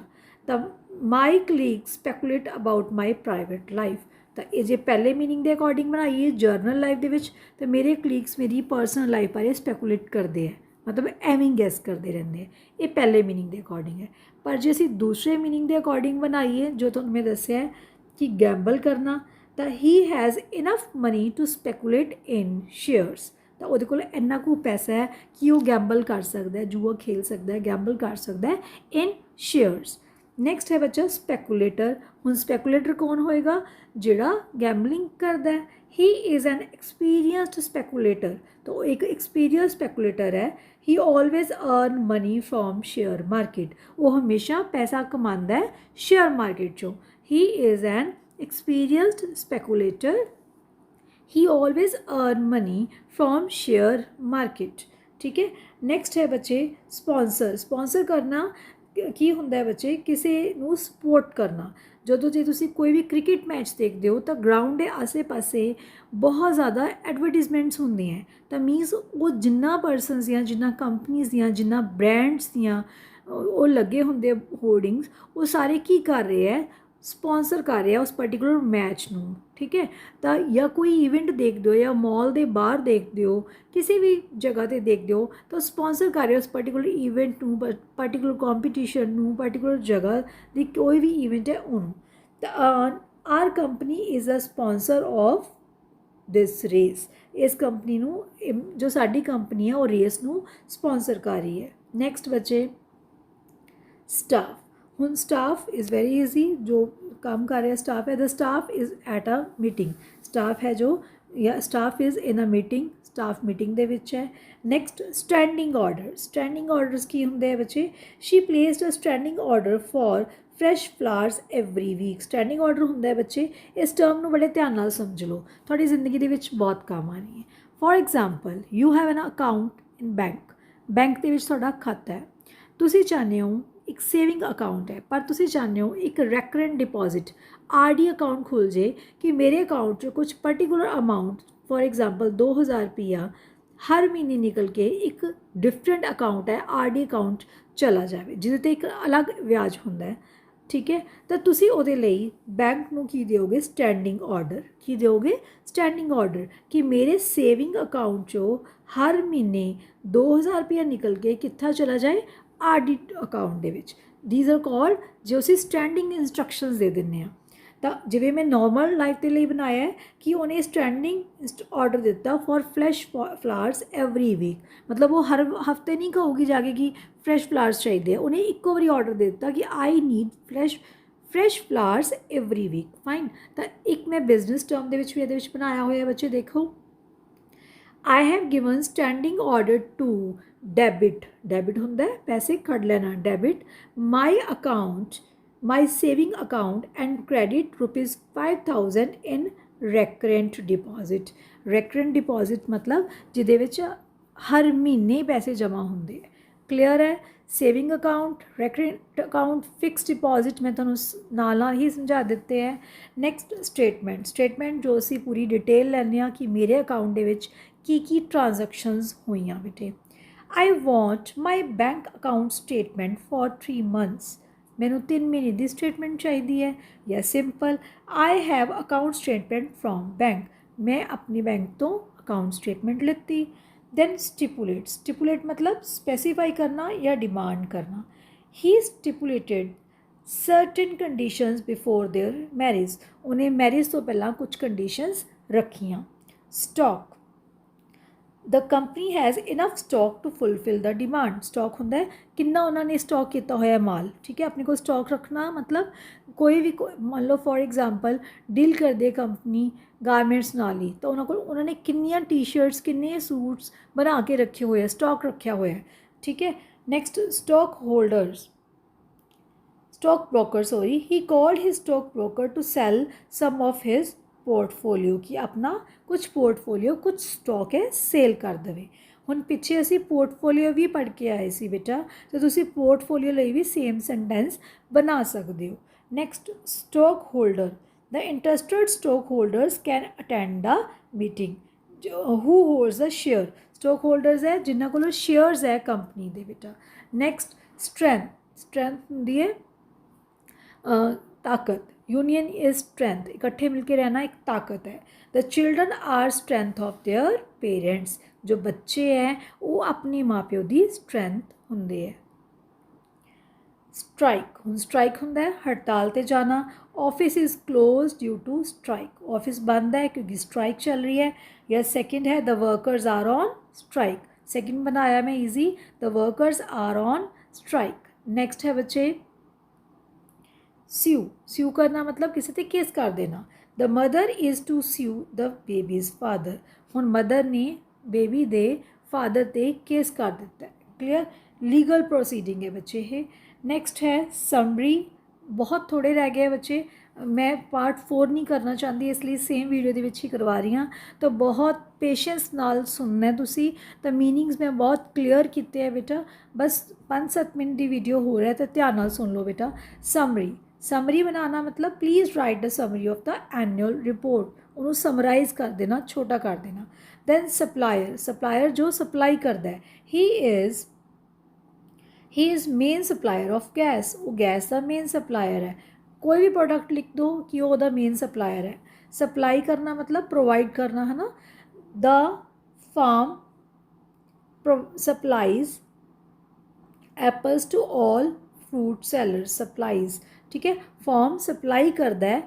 तब my colleague speculate about my private life. तो ये जे पहले मीनिंग के अकॉर्डिंग बनाइए जर्नल लाइफ दे विच, तो मेरे कलीग्स मेरी पर्सनल लाइफ बारे स्पैकुलेट करते हैं. मतलब ਐਵੇਂ ਗੈਸ ਕਰਦੇ ਰਹਿੰਦੇ ਆ। ਇਹ ਪਹਿਲੇ ਮੀਨਿੰਗ ਦੇ ਅਕੋਰਡਿੰਗ ਹੈ। ਪਰ ਜੇ ਅਸੀਂ ਦੂਸਰੇ ਮੀਨਿੰਗ ਦੇ ਅਕੋਰਡਿੰਗ ਬਣਾਈਏ ਜੋ ਤੁਹਾਨੂੰ ਮੈਂ ਦੱਸਿਆ ਹੈ ਕਿ ਗੈਂਬਲ ਕਰਨਾ, ਤਾਂ he has enough money to speculate in shares, ਤਾਂ ਉਹਦੇ ਕੋਲ ਇੰਨਾ ਕੁ ਪੈਸਾ ਹੈ ਕਿ ਉਹ ਗੈਂਬਲ ਕਰ ਸਕਦਾ ਹੈ, ਜੂਆ ਖੇਲ ਸਕਦਾ ਹੈ, ਗੈਂਬਲ ਕਰ ਸਕਦਾ ਹੈ ਇਨ ਸ਼ੇਅਰਸ। ਨੈਕਸਟ ਹੈ ਬੱਚਾ ਸਪੈਕੂਲੇਟਰ। ਹੁਣ ਸਪੈਕੂਲੇਟਰ ਕੌਣ ਹੋਏਗਾ? ਜਿਹੜਾ ਗੈਂਬਲਿੰਗ ਕਰਦਾ ਹੈ। ਹੀ ਇਜ਼ ਐਨ ਐਕਸਪੀਰੀਅੰਸਡ ਸਪੈਕੂਲੇਟਰ, ਤਾਂ ਉਹ ਇੱਕ ਐਕਸਪੀਰੀਅੰਸ ਸਪੈਕੂਲੇਟਰ ਹੈ। He always earn money from share market, ਉਹ ਹਮੇਸ਼ਾ ਪੈਸਾ ਕਮਾਉਂਦਾ ਹੈ ਸ਼ੇਅਰ ਮਾਰਕੀਟ 'ਚੋਂ। He is an experienced speculator, he always earn money from share market। ठीक है। नेक्स्ट है बच्चे स्पॉन्सर। स्पॉन्सर करना ਕੀ ਹੁੰਦਾ ਹੈ ਬੱਚੇ? ਕਿਸੇ ਨੂੰ ਸਪੋਰਟ ਕਰਨਾ। ਜਦੋਂ ਜੇ ਤੁਸੀਂ ਕੋਈ ਵੀ ਕ੍ਰਿਕਟ ਮੈਚ ਦੇਖਦੇ ਹੋ ਤਾਂ ਗਰਾਊਂਡ ਦੇ ਆਸੇ ਪਾਸੇ ਬਹੁਤ ਜ਼ਿਆਦਾ ਐਡਵਰਟੀਜ਼ਮੈਂਟਸ ਹੁੰਦੀਆਂ, ਤਾਂ ਮੀਨਸ ਉਹ ਜਿੰਨਾ ਪਰਸਨਸ ਦੀਆਂ, ਜਿੰਨਾ ਕੰਪਨੀਜ਼ ਦੀਆਂ, ਜਿੰਨਾ ਬ੍ਰਾਂਡਸ ਦੀਆਂ ਉਹ ਲੱਗੇ ਹੁੰਦੇ ਹੋਰਡਿੰਗਸ, ਉਹ ਸਾਰੇ ਕੀ ਕਰ ਰਹੇ ਹੈ? ਸਪੋਂਸਰ ਕਰ ਰਿਹਾ ਉਸ ਪਰਟੀਕੂਲਰ ਮੈਚ ਨੂੰ। ਠੀਕ ਹੈ। ਤਾਂ ਜਾਂ ਕੋਈ ਇਵੈਂਟ ਦੇਖਦੇ ਹੋ ਜਾਂ ਮॉल ਦੇ ਬਾਹਰ ਦੇਖਦੇ ਹੋ, ਕਿਸੇ ਵੀ ਜਗ੍ਹਾ 'ਤੇ ਦੇਖਦੇ ਹੋ, ਤਾਂ ਸਪੋਂਸਰ ਕਰ ਰਿਹਾ ਉਸ ਪਰਟੀਕੂਲਰ ਇਵੈਂਟ ਨੂੰ, ਪਰਟੀਕੂਲਰ ਕੰਪੀਟੀਸ਼ਨ ਨੂੰ, ਪਰਟੀਕੂਲਰ ਜਗ੍ਹਾ ਦੀ ਕੋਈ ਵੀ ਇਵੈਂਟ ਹੈ ਉਹਨੂੰ। ਤਾਂ our company is a sponsor of this race. ਇਸ ਕੰਪਨੀ ਨੂੰ, ਜੋ ਸਾਡੀ ਕੰਪਨੀ ਹੈ ਉਹ ਰੇਸ ਨੂੰ ਸਪੋਂਸਰ ਕਰ ਰਹੀ ਹੈ। ਨੈਕਸਟ ਬੱਚੇ ਸਟਾਫ। ਹੁਣ ਸਟਾਫ ਇਜ਼ ਵੈਰੀ ਈਜ਼ੀ, ਜੋ ਕੰਮ ਕਰ ਰਿਹਾ ਸਟਾਫ ਹੈ। The staff is at a meeting. Staff ਹੈ ਜੋ, ਜਾਂ staff is in a meeting, staff meeting ਦੇ ਵਿੱਚ ਹੈ। Next standing order. Standing orders ਕੀ ਹੁੰਦੇ ਆ ਬੱਚੇ? She placed a standing order for fresh flowers every week. Standing order ਹੁੰਦਾ ਹੈ ਬੱਚੇ, ਇਸ ਟਰਮ ਨੂੰ ਬੜੇ ਧਿਆਨ ਨਾਲ ਸਮਝ ਲਓ, ਤੁਹਾਡੀ ਜ਼ਿੰਦਗੀ ਦੇ ਵਿੱਚ ਬਹੁਤ ਕੰਮ ਆਣੀ ਹੈ। For example you have an account in bank. Bank ਦੇ ਵਿੱਚ ਤੁਹਾਡਾ ਖਾਤਾ ਹੈ, ਤੁਸੀਂ ਚਾਹੁੰਦੇ ਹੋ ਇੱਕ ਸੇਵਿੰਗ ਅਕਾਊਂਟ ਹੈ, ਪਰ ਤੁਸੀਂ ਚਾਹੁੰਦੇ ਹੋ ਇੱਕ ਰੈਕਰੈਂਟ ਡਿਪੋਜ਼ਿਟ ਆਰਡੀ ਅਕਾਊਂਟ ਖੁੱਲ੍ਹ ਜੇ ਕਿ ਮੇਰੇ ਅਕਾਊਂਟ 'ਚ ਕੁਝ ਪਰਟੀਕੂਲਰ ਅਮਾਊਂਟ, ਫॉर ਐਗਜ਼ਾਮਪਲ 2000 ਰੁਪਈਆ ਹਰ ਮਹੀਨੇ ਨਿਕਲ ਕੇ ਇੱਕ ਡਿਫਰੈਂਟ ਅਕਾਊਂਟ ਹੈ ਆਰਡੀ ਅਕਾਊਂਟ ਚਲਾ ਜਾਵੇ, ਜਿਹਦੇ 'ਤੇ ਇੱਕ ਅਲੱਗ ਵਿਆਜ ਹੁੰਦਾ ਹੈ। ਠੀਕ ਹੈ। ਤਾਂ ਤੁਸੀਂ ਉਹਦੇ ਲਈ ਬੈਂਕ ਨੂੰ ਕੀ ਦਿਓਗੇ? Standing order. ਕੀ ਦਿਓਗੇ? ਸਟੈਂਡਿੰਗ ਆਰਡਰ, ਕਿ ਮੇਰੇ ਸੇਵਿੰਗ ਅਕਾਊਂਟ 'ਚੋਂ ਹਰ ਮਹੀਨੇ 2000 ਰੁਪਈਆ ਨਿਕਲ ਕੇ ਕਿੱਥਾ ਚਲਾ ਜਾਏ? ਆਰਡੀ ਅਕਾਊਂਟ ਦੇ ਵਿੱਚ। ਥੀਸ ਆਰ ਕਾਲਡ, ਜੋ ਅਸੀਂ ਸਟੈਂਡਿੰਗ ਇੰਸਟਰਕਸ਼ਨਸ ਦੇ ਦਿੰਦੇ ਹਾਂ। ਤਾਂ ਜਿਵੇਂ ਮੈਂ ਨੋਰਮਲ ਲਾਈਫ ਦੇ ਲਈ ਬਣਾਇਆ ਹੈ ਕਿ ਉਹਨੇ ਸਟੈਂਡਿੰਗ ਆਰਡਰ ਦਿੱਤਾ for fresh flowers every week, ਮਤਲਬ ਉਹ ਹਰ ਹਫਤੇ ਨਹੀਂ ਕਹੂਗੀ ਜਾ ਕੇ ਕਿ ਫਰੈਸ਼ ਫਲਾਵਰਸ ਚਾਹੀਦੇ ਆ, ਉਹਨੇ ਇੱਕੋ ਵਾਰੀ ਆਰਡਰ ਦੇ ਦਿੱਤਾ ਕਿ I need fresh flowers every week. Fine. ਤਾਂ ਇੱਕ ਮੈਂ ਬਿਜ਼ਨਸ ਟਰਮ ਦੇ ਵਿੱਚ ਵੀ ਇਹਦੇ ਵਿੱਚ ਬਣਾਇਆ ਹੋਇਆ ਬੱਚੇ, ਦੇਖੋ। I have given standing order to debit, debit ਹੁੰਦਾ ਹੈ ਪੈਸੇ ਕੱਢ ਲੈਣਾ, debit my account, my saving account and credit rupees 5000 in recurrent deposit। recurrent deposit ਮਤਲਬ ਜਿਹਦੇ ਵਿੱਚ ਹਰ ਮਹੀਨੇ ਪੈਸੇ ਜਮ੍ਹਾਂ ਹੁੰਦੇ ਹੈ। ਕਲੀਅਰ ਹੈ? Saving account, recurrent account, fix deposit ਮੈਂ ਤੁਹਾਨੂੰ ਨਾਲ ਨਾਲ ਹੀ ਸਮਝਾ ਦਿੱਤੇ ਹੈ। Next statement. ਸਟੇਟਮੈਂਟ ਜੋ ਅਸੀਂ ਪੂਰੀ ਡਿਟੇਲ ਲੈਂਦੇ ਹਾਂ ਕਿ ਮੇਰੇ ਅਕਾਊਂਟ ਦੇ ਵਿੱਚ ਕੀ ਟ੍ਰਾਂਜੈਕਸ਼ਨਸ ਹੋਈਆਂ ਬੇਟੇ। I want my bank account statement for 3 months. ਮੈਨੂੰ 3 ਮਹੀਨੇ ਦੀ ਸਟੇਟਮੈਂਟ ਚਾਹੀਦੀ ਹੈ। ਜਾਂ simple, I have account statement from bank. ਮੈਂ ਆਪਣੀ ਬੈਂਕ ਤੋਂ ਅਕਾਊਂਟ ਸਟੇਟਮੈਂਟ ਲਿੱਤੀ। Then stipulate. ਸਟਿਪੂਲੇਟ ਮਤਲਬ ਸਪੈਸੀਫਾਈ ਕਰਨਾ ਜਾਂ ਡਿਮਾਂਡ ਕਰਨਾ। He stipulated certain conditions before their marriage. ਉਹਨੇ ਮੈਰਿਜ ਤੋਂ ਪਹਿਲਾਂ ਕੁਝ ਕੰਡੀਸ਼ਨਸ ਰੱਖੀਆਂ। Stock. The company has enough stock to fulfil the demand. Stock ਹੁੰਦਾ ਹੈ ਕਿੰਨਾ ਉਹਨਾਂ ਨੇ ਸਟਾਕ ਕੀਤਾ ਹੋਇਆ ਮਾਲ। ਠੀਕ ਹੈ। ਆਪਣੇ ਕੋਲ ਸਟਾਕ ਰੱਖਣਾ ਮਤਲਬ ਕੋਈ ਵੀ, ਮੰਨ ਲਓ ਫॉर ਐਗਜ਼ਾਮਪਲ ਡੀਲ ਕਰਦੇ ਕੰਪਨੀ ਗਾਰਮੈਂਟਸ ਨਾਲ ਹੀ, ਤਾਂ ਉਹਨਾਂ ਨੇ ਕਿੰਨੀਆਂ ਟੀ-ਸ਼ਰਟਸ, ਕਿੰਨੇ ਸੂਟਸ ਬਣਾ ਕੇ ਰੱਖੇ ਹੋਏ ਆ, ਸਟਾਕ ਰੱਖਿਆ ਹੋਇਆ। ਠੀਕ ਹੈ। Next stock holders, stock broker, sorry, he called his stock broker to sell some of his portfolio, कि अपना कुछ पोर्टफोलियो, कुछ स्टॉक है सेल कर देवे। ਹੁਣ ਪਿੱਛੇ ਅਸੀਂ ਪੋਰਟਫੋਲੀਓ ਵੀ ਪੜ੍ਹ ਕੇ ਆਏ ਸੀ ਬੇਟਾ, ਤੇ ਤੁਸੀਂ ਪੋਰਟਫੋਲੀਓ ਲਈ ਵੀ ਸੇਮ ਸੈਂਟੈਂਸ ਬਣਾ ਸਕਦੇ ਹੋ। Next stock holder. The interested stock holders can attend the meeting. Who holds the share. Stock holders ਹੈ ਜਿਨ੍ਹਾਂ ਕੋਲ ਸ਼ੇਅਰਸ ਹੈ ਕੰਪਨੀ ਦੇ ਬੇਟਾ। Next strength. ਸਟਰੈਂਥ ਹੁੰਦੀ ਹੈ ਤਾਕਤ। यूनियन इज स्ट्रेंथ, इकट्ठे मिलकर रहना एक ताकत है। The children are strength of their parents. जो बच्चे है वो अपने माँ प्यो की स्ट्रैंथ होंदे है। स्ट्राइक, हुण स्ट्राइक हुंदा है हड़ताल ते जाना। Office is close due to strike, office बंद है क्योंकि स्ट्राइक चल रही है। या सेकंड है the workers are on strike, second बनाया मैं easy, the workers are on strike. Next है बच्चे स्यू, स्यू करना मतलब किसी ते केस कर देना। The mother is to sue the baby's father, हुण मदर ने बेबी दे फादर ते केस कर दिता है। क्लियर, लीगल प्रोसीडिंग है बच्चे ये। नेक्स्ट है समरी, बहुत थोड़े रह गए बच्चे, मैं पार्ट 4 नहीं करना चाहती इसलिए सेम वीडियो दे विच ही करवा रही हाँ। तो बहुत पेशेंस नाल सुनना तुसी, तो मीनिंग्स मैं बहुत क्लीयर किए है बेटा, बस 5-7 मिनट की वीडियो हो रहा है तो ध्यान नाल सुन लो बेटा। समरी, समरी बनाना मतलब please write the summary of the annual report, उन्होंने समराइज कर देना, छोटा कर देना। दैन सप्लायर, सप्लायर जो सप्लाई करता है, he is main supplier of gas, वो गैस का मेन सप्लायर है। कोई भी प्रोडक्ट लिख दो कि वो दा मेन सप्लायर है। सप्लाई करना मतलब प्रोवाइड करना है ना। The farm supplies apples to all fruit sellers, supplies, ठीक है, फॉर्म सप्लाई करता है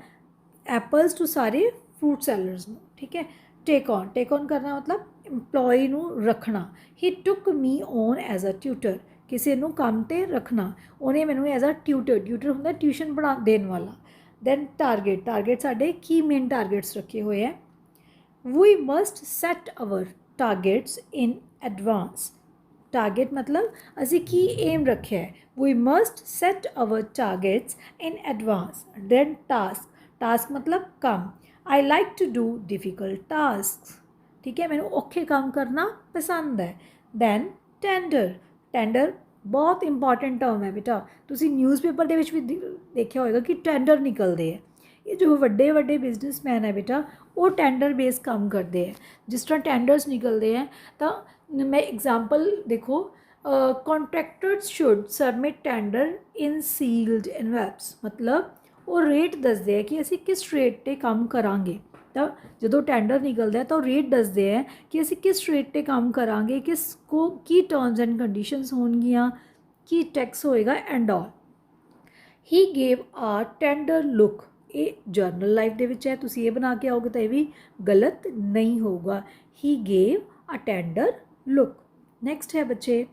एप्पल्स टू सारे फ्रूट सेलर्स में, ठीक है। टेक ऑन करना मतलब एम्प्लॉय नू रखना। He took me on as a tutor, किसी नू काम ते रखना, उन्हें मैनू एज अ ट्यूटर, ट्यूटर होंदा ट्यूशन पढ़ा देने वाला। दैन टारगेट, टारगेट साढ़े की मेन टारगेट्स रखे हुए हैं। We must set our targets in advance, target मतलब असी की एम रखे है। We must set our targets in advance. Then task, task मतलब काम। I like to do difficult task, ठीक है, मैंने औखे काम करना पसंद है। दैन टेंडर, टेंडर बहुत इंपॉर्टेंट टर्म है बेटा, तुसी न्यूज़पेपर दे विच भी देखा होगा कि टेंडर निकलते हैं। ये जो वड्डे वड्डे बिजनेसमैन है बेटा वो टेंडर बेस काम करते हैं। जिस तरह टेंडर्स निकलते हैं तो मैं एग्जाम्पल देखो, contractors should submit tender in sealed envelopes, मतलब वो रेट दसते हैं कि असी किस रेट पर काम करांगे। तो जो टेंडर निकलता है तो रेट दसते हैं कि असी किस रेट पर काम करांगे, किस को की टर्म्स एंड कंडीशनस होणगियां, की टैक्स होएगा and all. He gave a tender look, ये जर्नल लाइफ दे विच है, तुसी ये बना के आओगे तो ये भी गलत नहीं होगा। ही gave a tender look. Next है बच्चे,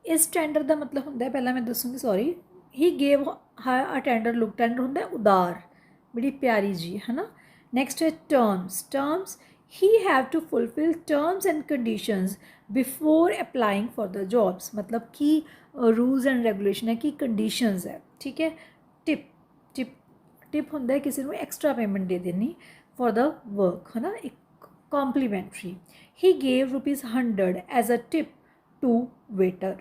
इस टेंडर का मतलब होंदा है, पहला मैं दसूँगी sorry, he gave a tender look, tender होंदा है उदार, बड़ी प्यारी जी है ना। नेक्स्ट है terms, terms he have to fulfil terms and conditions before applying for the jobs, मतलब कि रूल्स एंड रेगुलेशन है कि कंडीशंस है, ठीक है। टिप, टिप टिप होंदा है किसी को एक्स्ट्रा पेमेंट दे देनी फॉर द वर्क, है ना, एक complimentary. He gave ₹100 as a tip to waiter,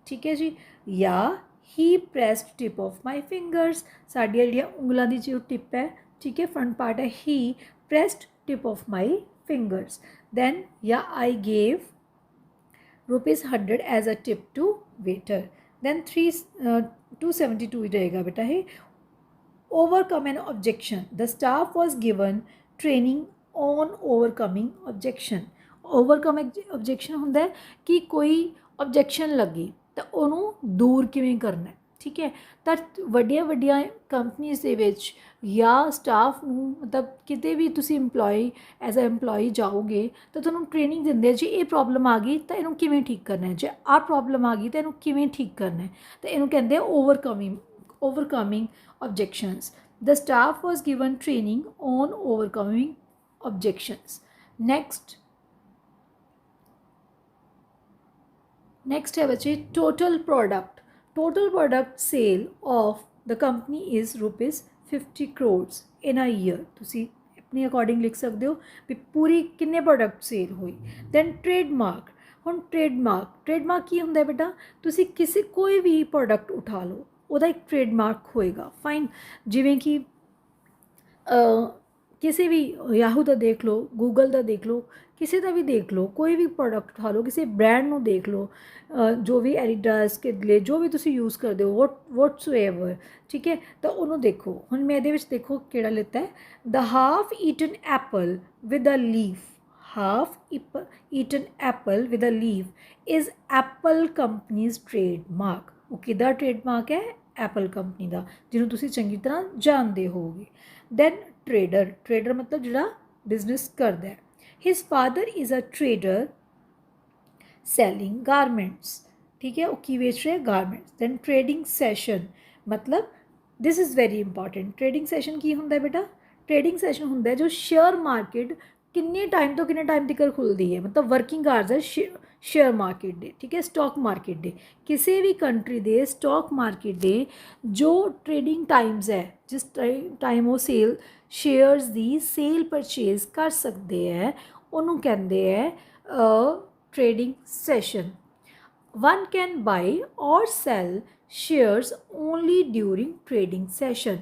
ठीक है जी। या he pressed tip of my fingers, साडियां जिहड़ियां उंगलां दी जो टिप है, ठीक है, फ्रंट पार्ट है, he pressed tip of my fingers. Then या I gave ₹100 as a tip to waiter. Then 272 रहेगा बेटा है। Overcome an objection, the staff was given training on overcoming objection. Overcome objection होंदा है कि कोई ऑब्जेक्शन लगी तो उन्होंने दूर किवें करना है, ठीक है। तो वड्डियां वड्डियां कंपनीज़ दे विच या स्टाफ नूं मतलब किते भी तुसी एम्प्लॉय एज अ एम्प्लॉय जाओगे तो तुहानूं ट्रेनिंग दिंदे जी ये प्रॉब्लम आ गई तो इहनूं किवें ठीक करना है, जे आ प्रॉब्लम आ गई तो इहनूं किवें ठीक करना है, तो इहनूं कहंदे overcoming objections. The staff was given training on overcoming objections. Next है बच्चे total product. Total product sale of the company is ₹50 crores in a year. तुसी अपने अकॉर्डिंग लिख सकते हो भी पूरी किन्ने प्रोडक्ट सेल हुई। दैन ट्रेडमार्क, हुण ट्रेडमार्क की होंदा है बेटा, तुसी किसी कोई भी प्रोडक्ट उठा लो ਉਹਦਾ एक ट्रेडमार्क होएगा, फाइन, जिमें कि किसी भी याहू का देख लो, गूगल का देख लो, किसी का भी देख लो, कोई भी प्रोडक्ट उठा लो, किसी ब्रांड में देख लो, जो भी एडिडास किडले जो भी तुसी यूज़ करते हो व्हाटसोएवर, ठीक है, तो उन्होंने देखो हुण मैं ये देखो केड़ा लेता है, the half eaten apple with a leaf, half eaten apple with a leaf is Apple company's trademark। ਉਹ ਕਿਹਦਾ ਟ੍ਰੇਡਮਾਰਕ ਹੈ? ਐਪਲ ਕੰਪਨੀ ਦਾ, ਜਿਹਨੂੰ ਤੁਸੀਂ ਚੰਗੀ ਤਰ੍ਹਾਂ ਜਾਣਦੇ ਹੋਵੋਗੇ। ਦੈਨ ਟ੍ਰੇਡਰ ਮਤਲਬ ਜਿਹੜਾ ਬਿਜ਼ਨਸ ਕਰਦਾ ਹੈ। His father is a trader selling garments। ठीक है, वो की बेच रहे हैं? गारमेंट्स। दैन ट्रेडिंग सैशन मतलब this is very important. Trading session की होंगे बेटा? ट्रेडिंग सैशन होंगे जो शेयर मार्केट किन्ने टाइम तो किन्ने टाइम तक खुलती है, मतलब वर्किंग आवर्स है शेयर मार्केट दे। ठीक है, स्टॉक मार्केट दे, किसी भी कंट्री दे स्टॉक मार्केट दे जो ट्रेडिंग टाइम्स है, जिस टाइम वो सेल शेयर्स दी सेल परचेज कर सकते हैं, उन्होंने कहते हैं trading session. One can buy or sell shares only during trading session।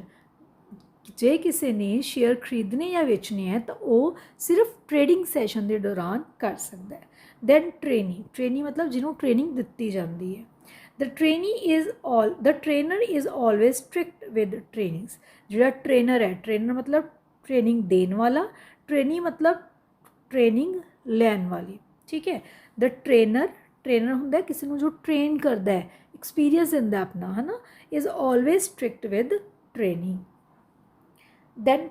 जे किसी ने शेयर खरीदने या बेचने हैं तो वो सिर्फ ट्रेडिंग सैशन के दौरान कर सकता है। दैन ट्रेनी मतलब जिन्होंने ट्रेनिंग दी जाती है। The trainer is always strict with trainings. जो ट्रेनर है, ट्रेनर मतलब ट्रेनिंग देने वाला, ट्रेनी मतलब ट्रेनिंग लैन वाली। ठीक है, द ट्रेनर होंगे किसी को जो ट्रेन करता है, एक्सपीरियंस दिता अपना, है ना, is always strict with training. Then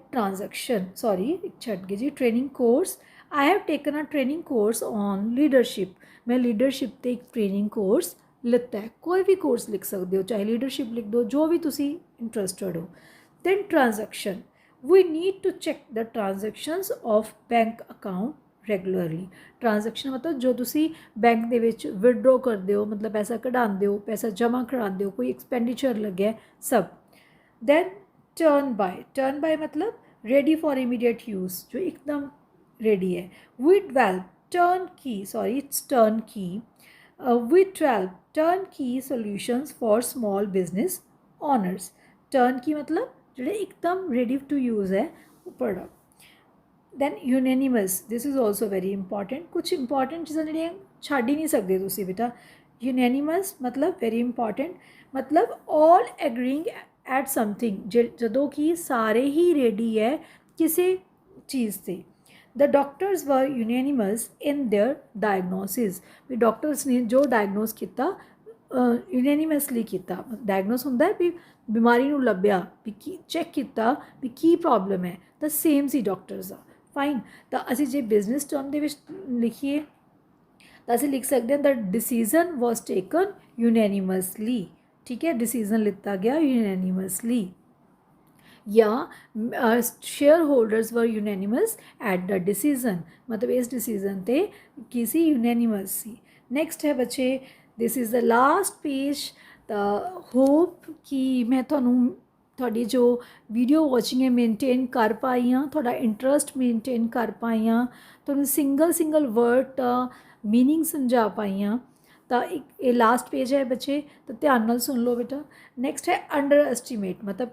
छट गई जी, training course. I have taken a training course on leadership. मैं लीडरशिप ते एक ट्रेनिंग कोर्स लिता है। कोई भी कोर्स लिख सकते हो, चाहे लीडरशिप लिख दो, जो भी तुसी इंटरस्टेड हो। Then transaction, we need to check the transactions of bank account regularly. Transaction मतलब जो तुसी बैंक दे विच विड्रॉ करते हो, मतलब पैसा कढ़ाते हो, पैसा जमा कराते हो, कोई एक्सपेंडिचर लगे, सब। दैन टर्न बाय मतलब रेडी फॉर इमीडिएट यूज़, जो एकदम रेडी है। We develop turnkey solutions for small business owners. Turnkey मतलब जो एकदम रेडी टू यूज़ है वो product. Then unanimous, this is also very important. कुछ इंपॉर्टेंट चीज़ां जिहड़ियां छड्ड ही नहीं सकते तुसीं बेटा। यूनैनिमस मतलब वेरी इंपॉर्टेंट, मतलब ऑल एग्रीइंग एट समथिंग, जदों कि सारे ही रेडी है किसी चीज़ से। The doctors were unanimous in their diagnosis. भी डॉक्टर्स ने जो डायग्नोस किया यूनैनिमसली किया। डायग्नोस होंदा है भी बीमारी नूं लभ्या, भी की चैक किया भी की प्रॉब्लम है, तो सेम सी डॉक्टर्स आ। फाइन, तो असी जे बिजनेस टर्म दे विच लिखिए तो असी लिख सकते हैं the decision was taken unanimously. ठीक है, डिसीजन लिता गया यूनैनिमसली। या share holders were unanimous at the decision, मतलब इस डिसीजन ते किसी यूनैनिमस सी। नेक्स्ट है बच्चे, this is the last page. The hope कि मैं थोड़ी जो वीडियो वॉचिंग है मेनटेन कर पाई हाँ, थोड़ा इंटरस्ट मेनटेन कर पाई हाँ, तो सिंगल वर्ड मीनिंग समझा पाई हाँ। तो ये लास्ट पेज है बच्चे, तो ध्यान नाल सुन लो बेटा। नेक्स्ट है अंडर एस्टीमेट, मतलब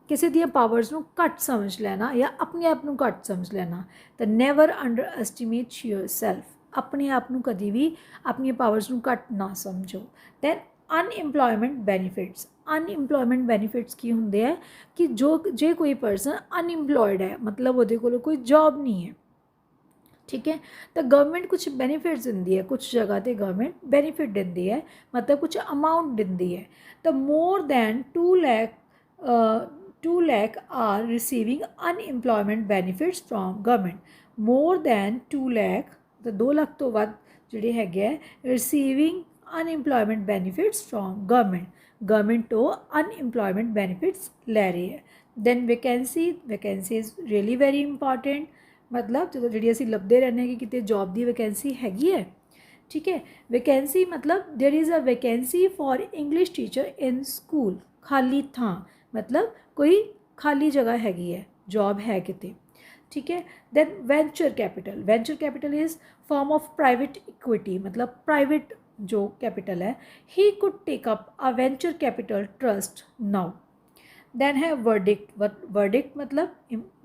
किसी दी पावर्स नूं घट समझ लेना या अपने आप नूं घट समझ लेना। तो never under estimate your self, अपने आप नूं कभी भी अपनी पावर्स नूं घट ना समझो। दैन अनएम्पलॉयमेंट बेनीफिट्स की होंगे है कि जे कोई परसन अनएम्पलॉयड है, मतलब वो कोई जॉब नहीं है। ठीक है, तो गवर्नमेंट कुछ बेनीफिट्स दिंदी है, कुछ जगह पर गवर्नमेंट बेनीफिट दिंदी है, मतलब कुछ अमाउंट दिंदी है। तो more than 2 lakh are receiving unemployment benefits from government। More than 2 lakh, तो 2 लाख तो वध जिहड़े हैगे receiving unemployment benefits from government तो अनएम्पलॉयमेंट बेनीफिट्स लै रहे हैं। Then vacancy is really very important, मतलब जो जी असीं लभदे रहने कि किते जॉब की वैकेंसी हैगी है। ठीक है, वैकेंसी मतलब there is a vacancy for English teacher in school, खाली थां, मतलब कोई खाली जगह हैगी है, जॉब है किते। ठीक है, then venture capital is form of private equity, मतलब प्राइवेट जो कैपिटल है। He could take up a venture capital trust now. Then है वर्डिक्ट मतलब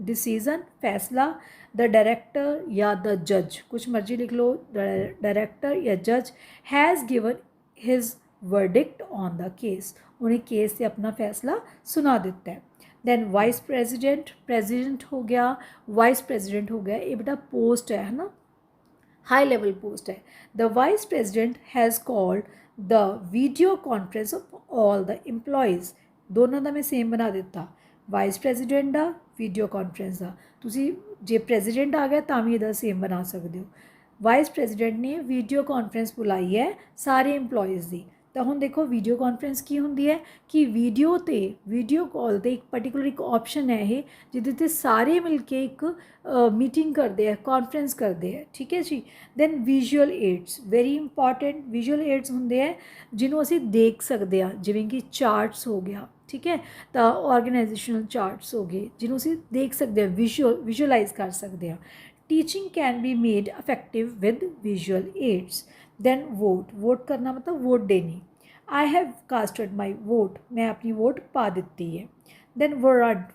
डिसीजन, फैसला। द डायरेक्टर या द जज, कुछ मर्जी लिख लो, डायरेक्टर या जज has given his verdict on the case, उन्हें केस से अपना फैसला सुना देता है। दैन वाइस प्रेजिडेंट, प्रेजिडेंट हो गया, वाइस प्रेजिडेंट हो गया, ये बेटा पोस्ट है ना, हाई लेवल पोस्ट है। The vice president has called the video conference of all the employees, दोनों का मैं सेम बना दिता, वाइस प्रेजिडेंट का वीडियो कॉन्फ्रेंस का, तुसी जे प्रेजिडेंट आ गया तां भी इहदा सेम बना सकते हो। वाइस प्रेजिडेंट ने वीडियो कॉन्फ्रेंस बुलाई है सारे इंप्लॉयज़ की। तो हुण देखो वीडियो कॉन्फ्रेंस की होंदी है कि वीडियो कॉल ते एक पर्टिकुलर एक ऑप्शन है ये जिहदे ते सारे मिलके एक मीटिंग करते हैं, कॉन्फ्रेंस करते हैं, ठीक है जी। Then visual aids, very important, visual aids होंगे है जिन्हों असी देख सकते हैं, जिवें कि चार्ट्स हो गया, ठीक है, तो ऑर्गेनाइजेशनल चार्ट्स हो गए जिन्हों असी देख सकते हैं, विजुअलाइज कर सकते हैं। Teaching can be made effective with visual aids. Then vote करना मतलब वोट देनी, I have casted my vote, मैं अपनी वोट पा दी है। Then warrant,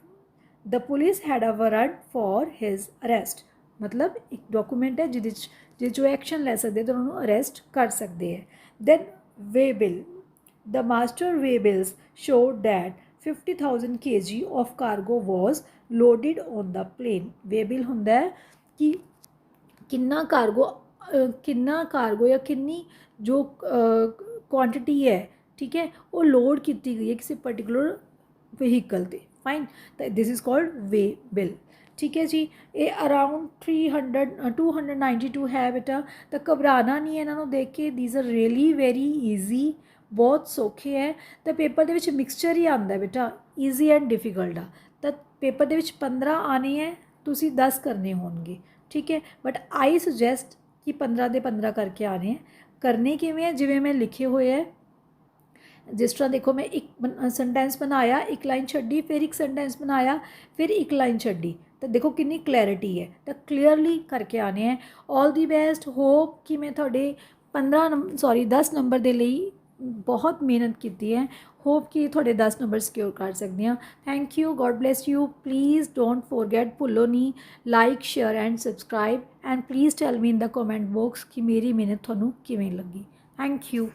the police had a warrant for his arrest, मतलब एक डॉकूमेंट है जिद जो एक्शन ले सकते तो उन्होंने अरेस्ट कर सकते हैं। Then way bill, the master way bills showed that 50,000 kg of cargo was loaded on the plane। Way bill होंदा है कि कितना कार्गो या किन्नी जो क्वांटिटी है, ठीक है, वो लोड की गई है किसी पर्टिकुलर व्हीकल ते, फाइन, तो this is called way bill, ठीक है जी। ये अराउंड 292 है बेटा, तो घबराना नहीं है इन्हों देख के, these are really very easy, बहुत सौखे है। तो पेपर के मिक्सचर ही आता बेटा, ईजी एंड डिफिकल्ट आ, तो पेपर के 15 आने हैं, तुसी 10 करने होंगे, ठीक है, बट आई सुजैसट कि 15 के 15 करके आने हैं। करने किवें है, जिवें मैं लिखे हुए है, जिस तरह देखो मैं एक सेंटेंस बनाया, एक लाइन छड्डी, फिर एक सेंटेंस बनाया, फिर एक लाइन छड्डी, तो देखो कितनी क्लैरिटी है, तो क्लीयरली करके आने हैं। ऑल दी बेस्ट, होप कि मैं थोड़े 10 नंबर के लिए बहुत मेहनत की है, होप कि थोड़े 10 नंबर सिक्योर कर सकते हैं। Thank you, god bless you, please don't forget, भुलो नहीं, like share and subscribe, and please tell me in the comment box कि मेरी मेहनत थोनों किवें लगी। Thank you.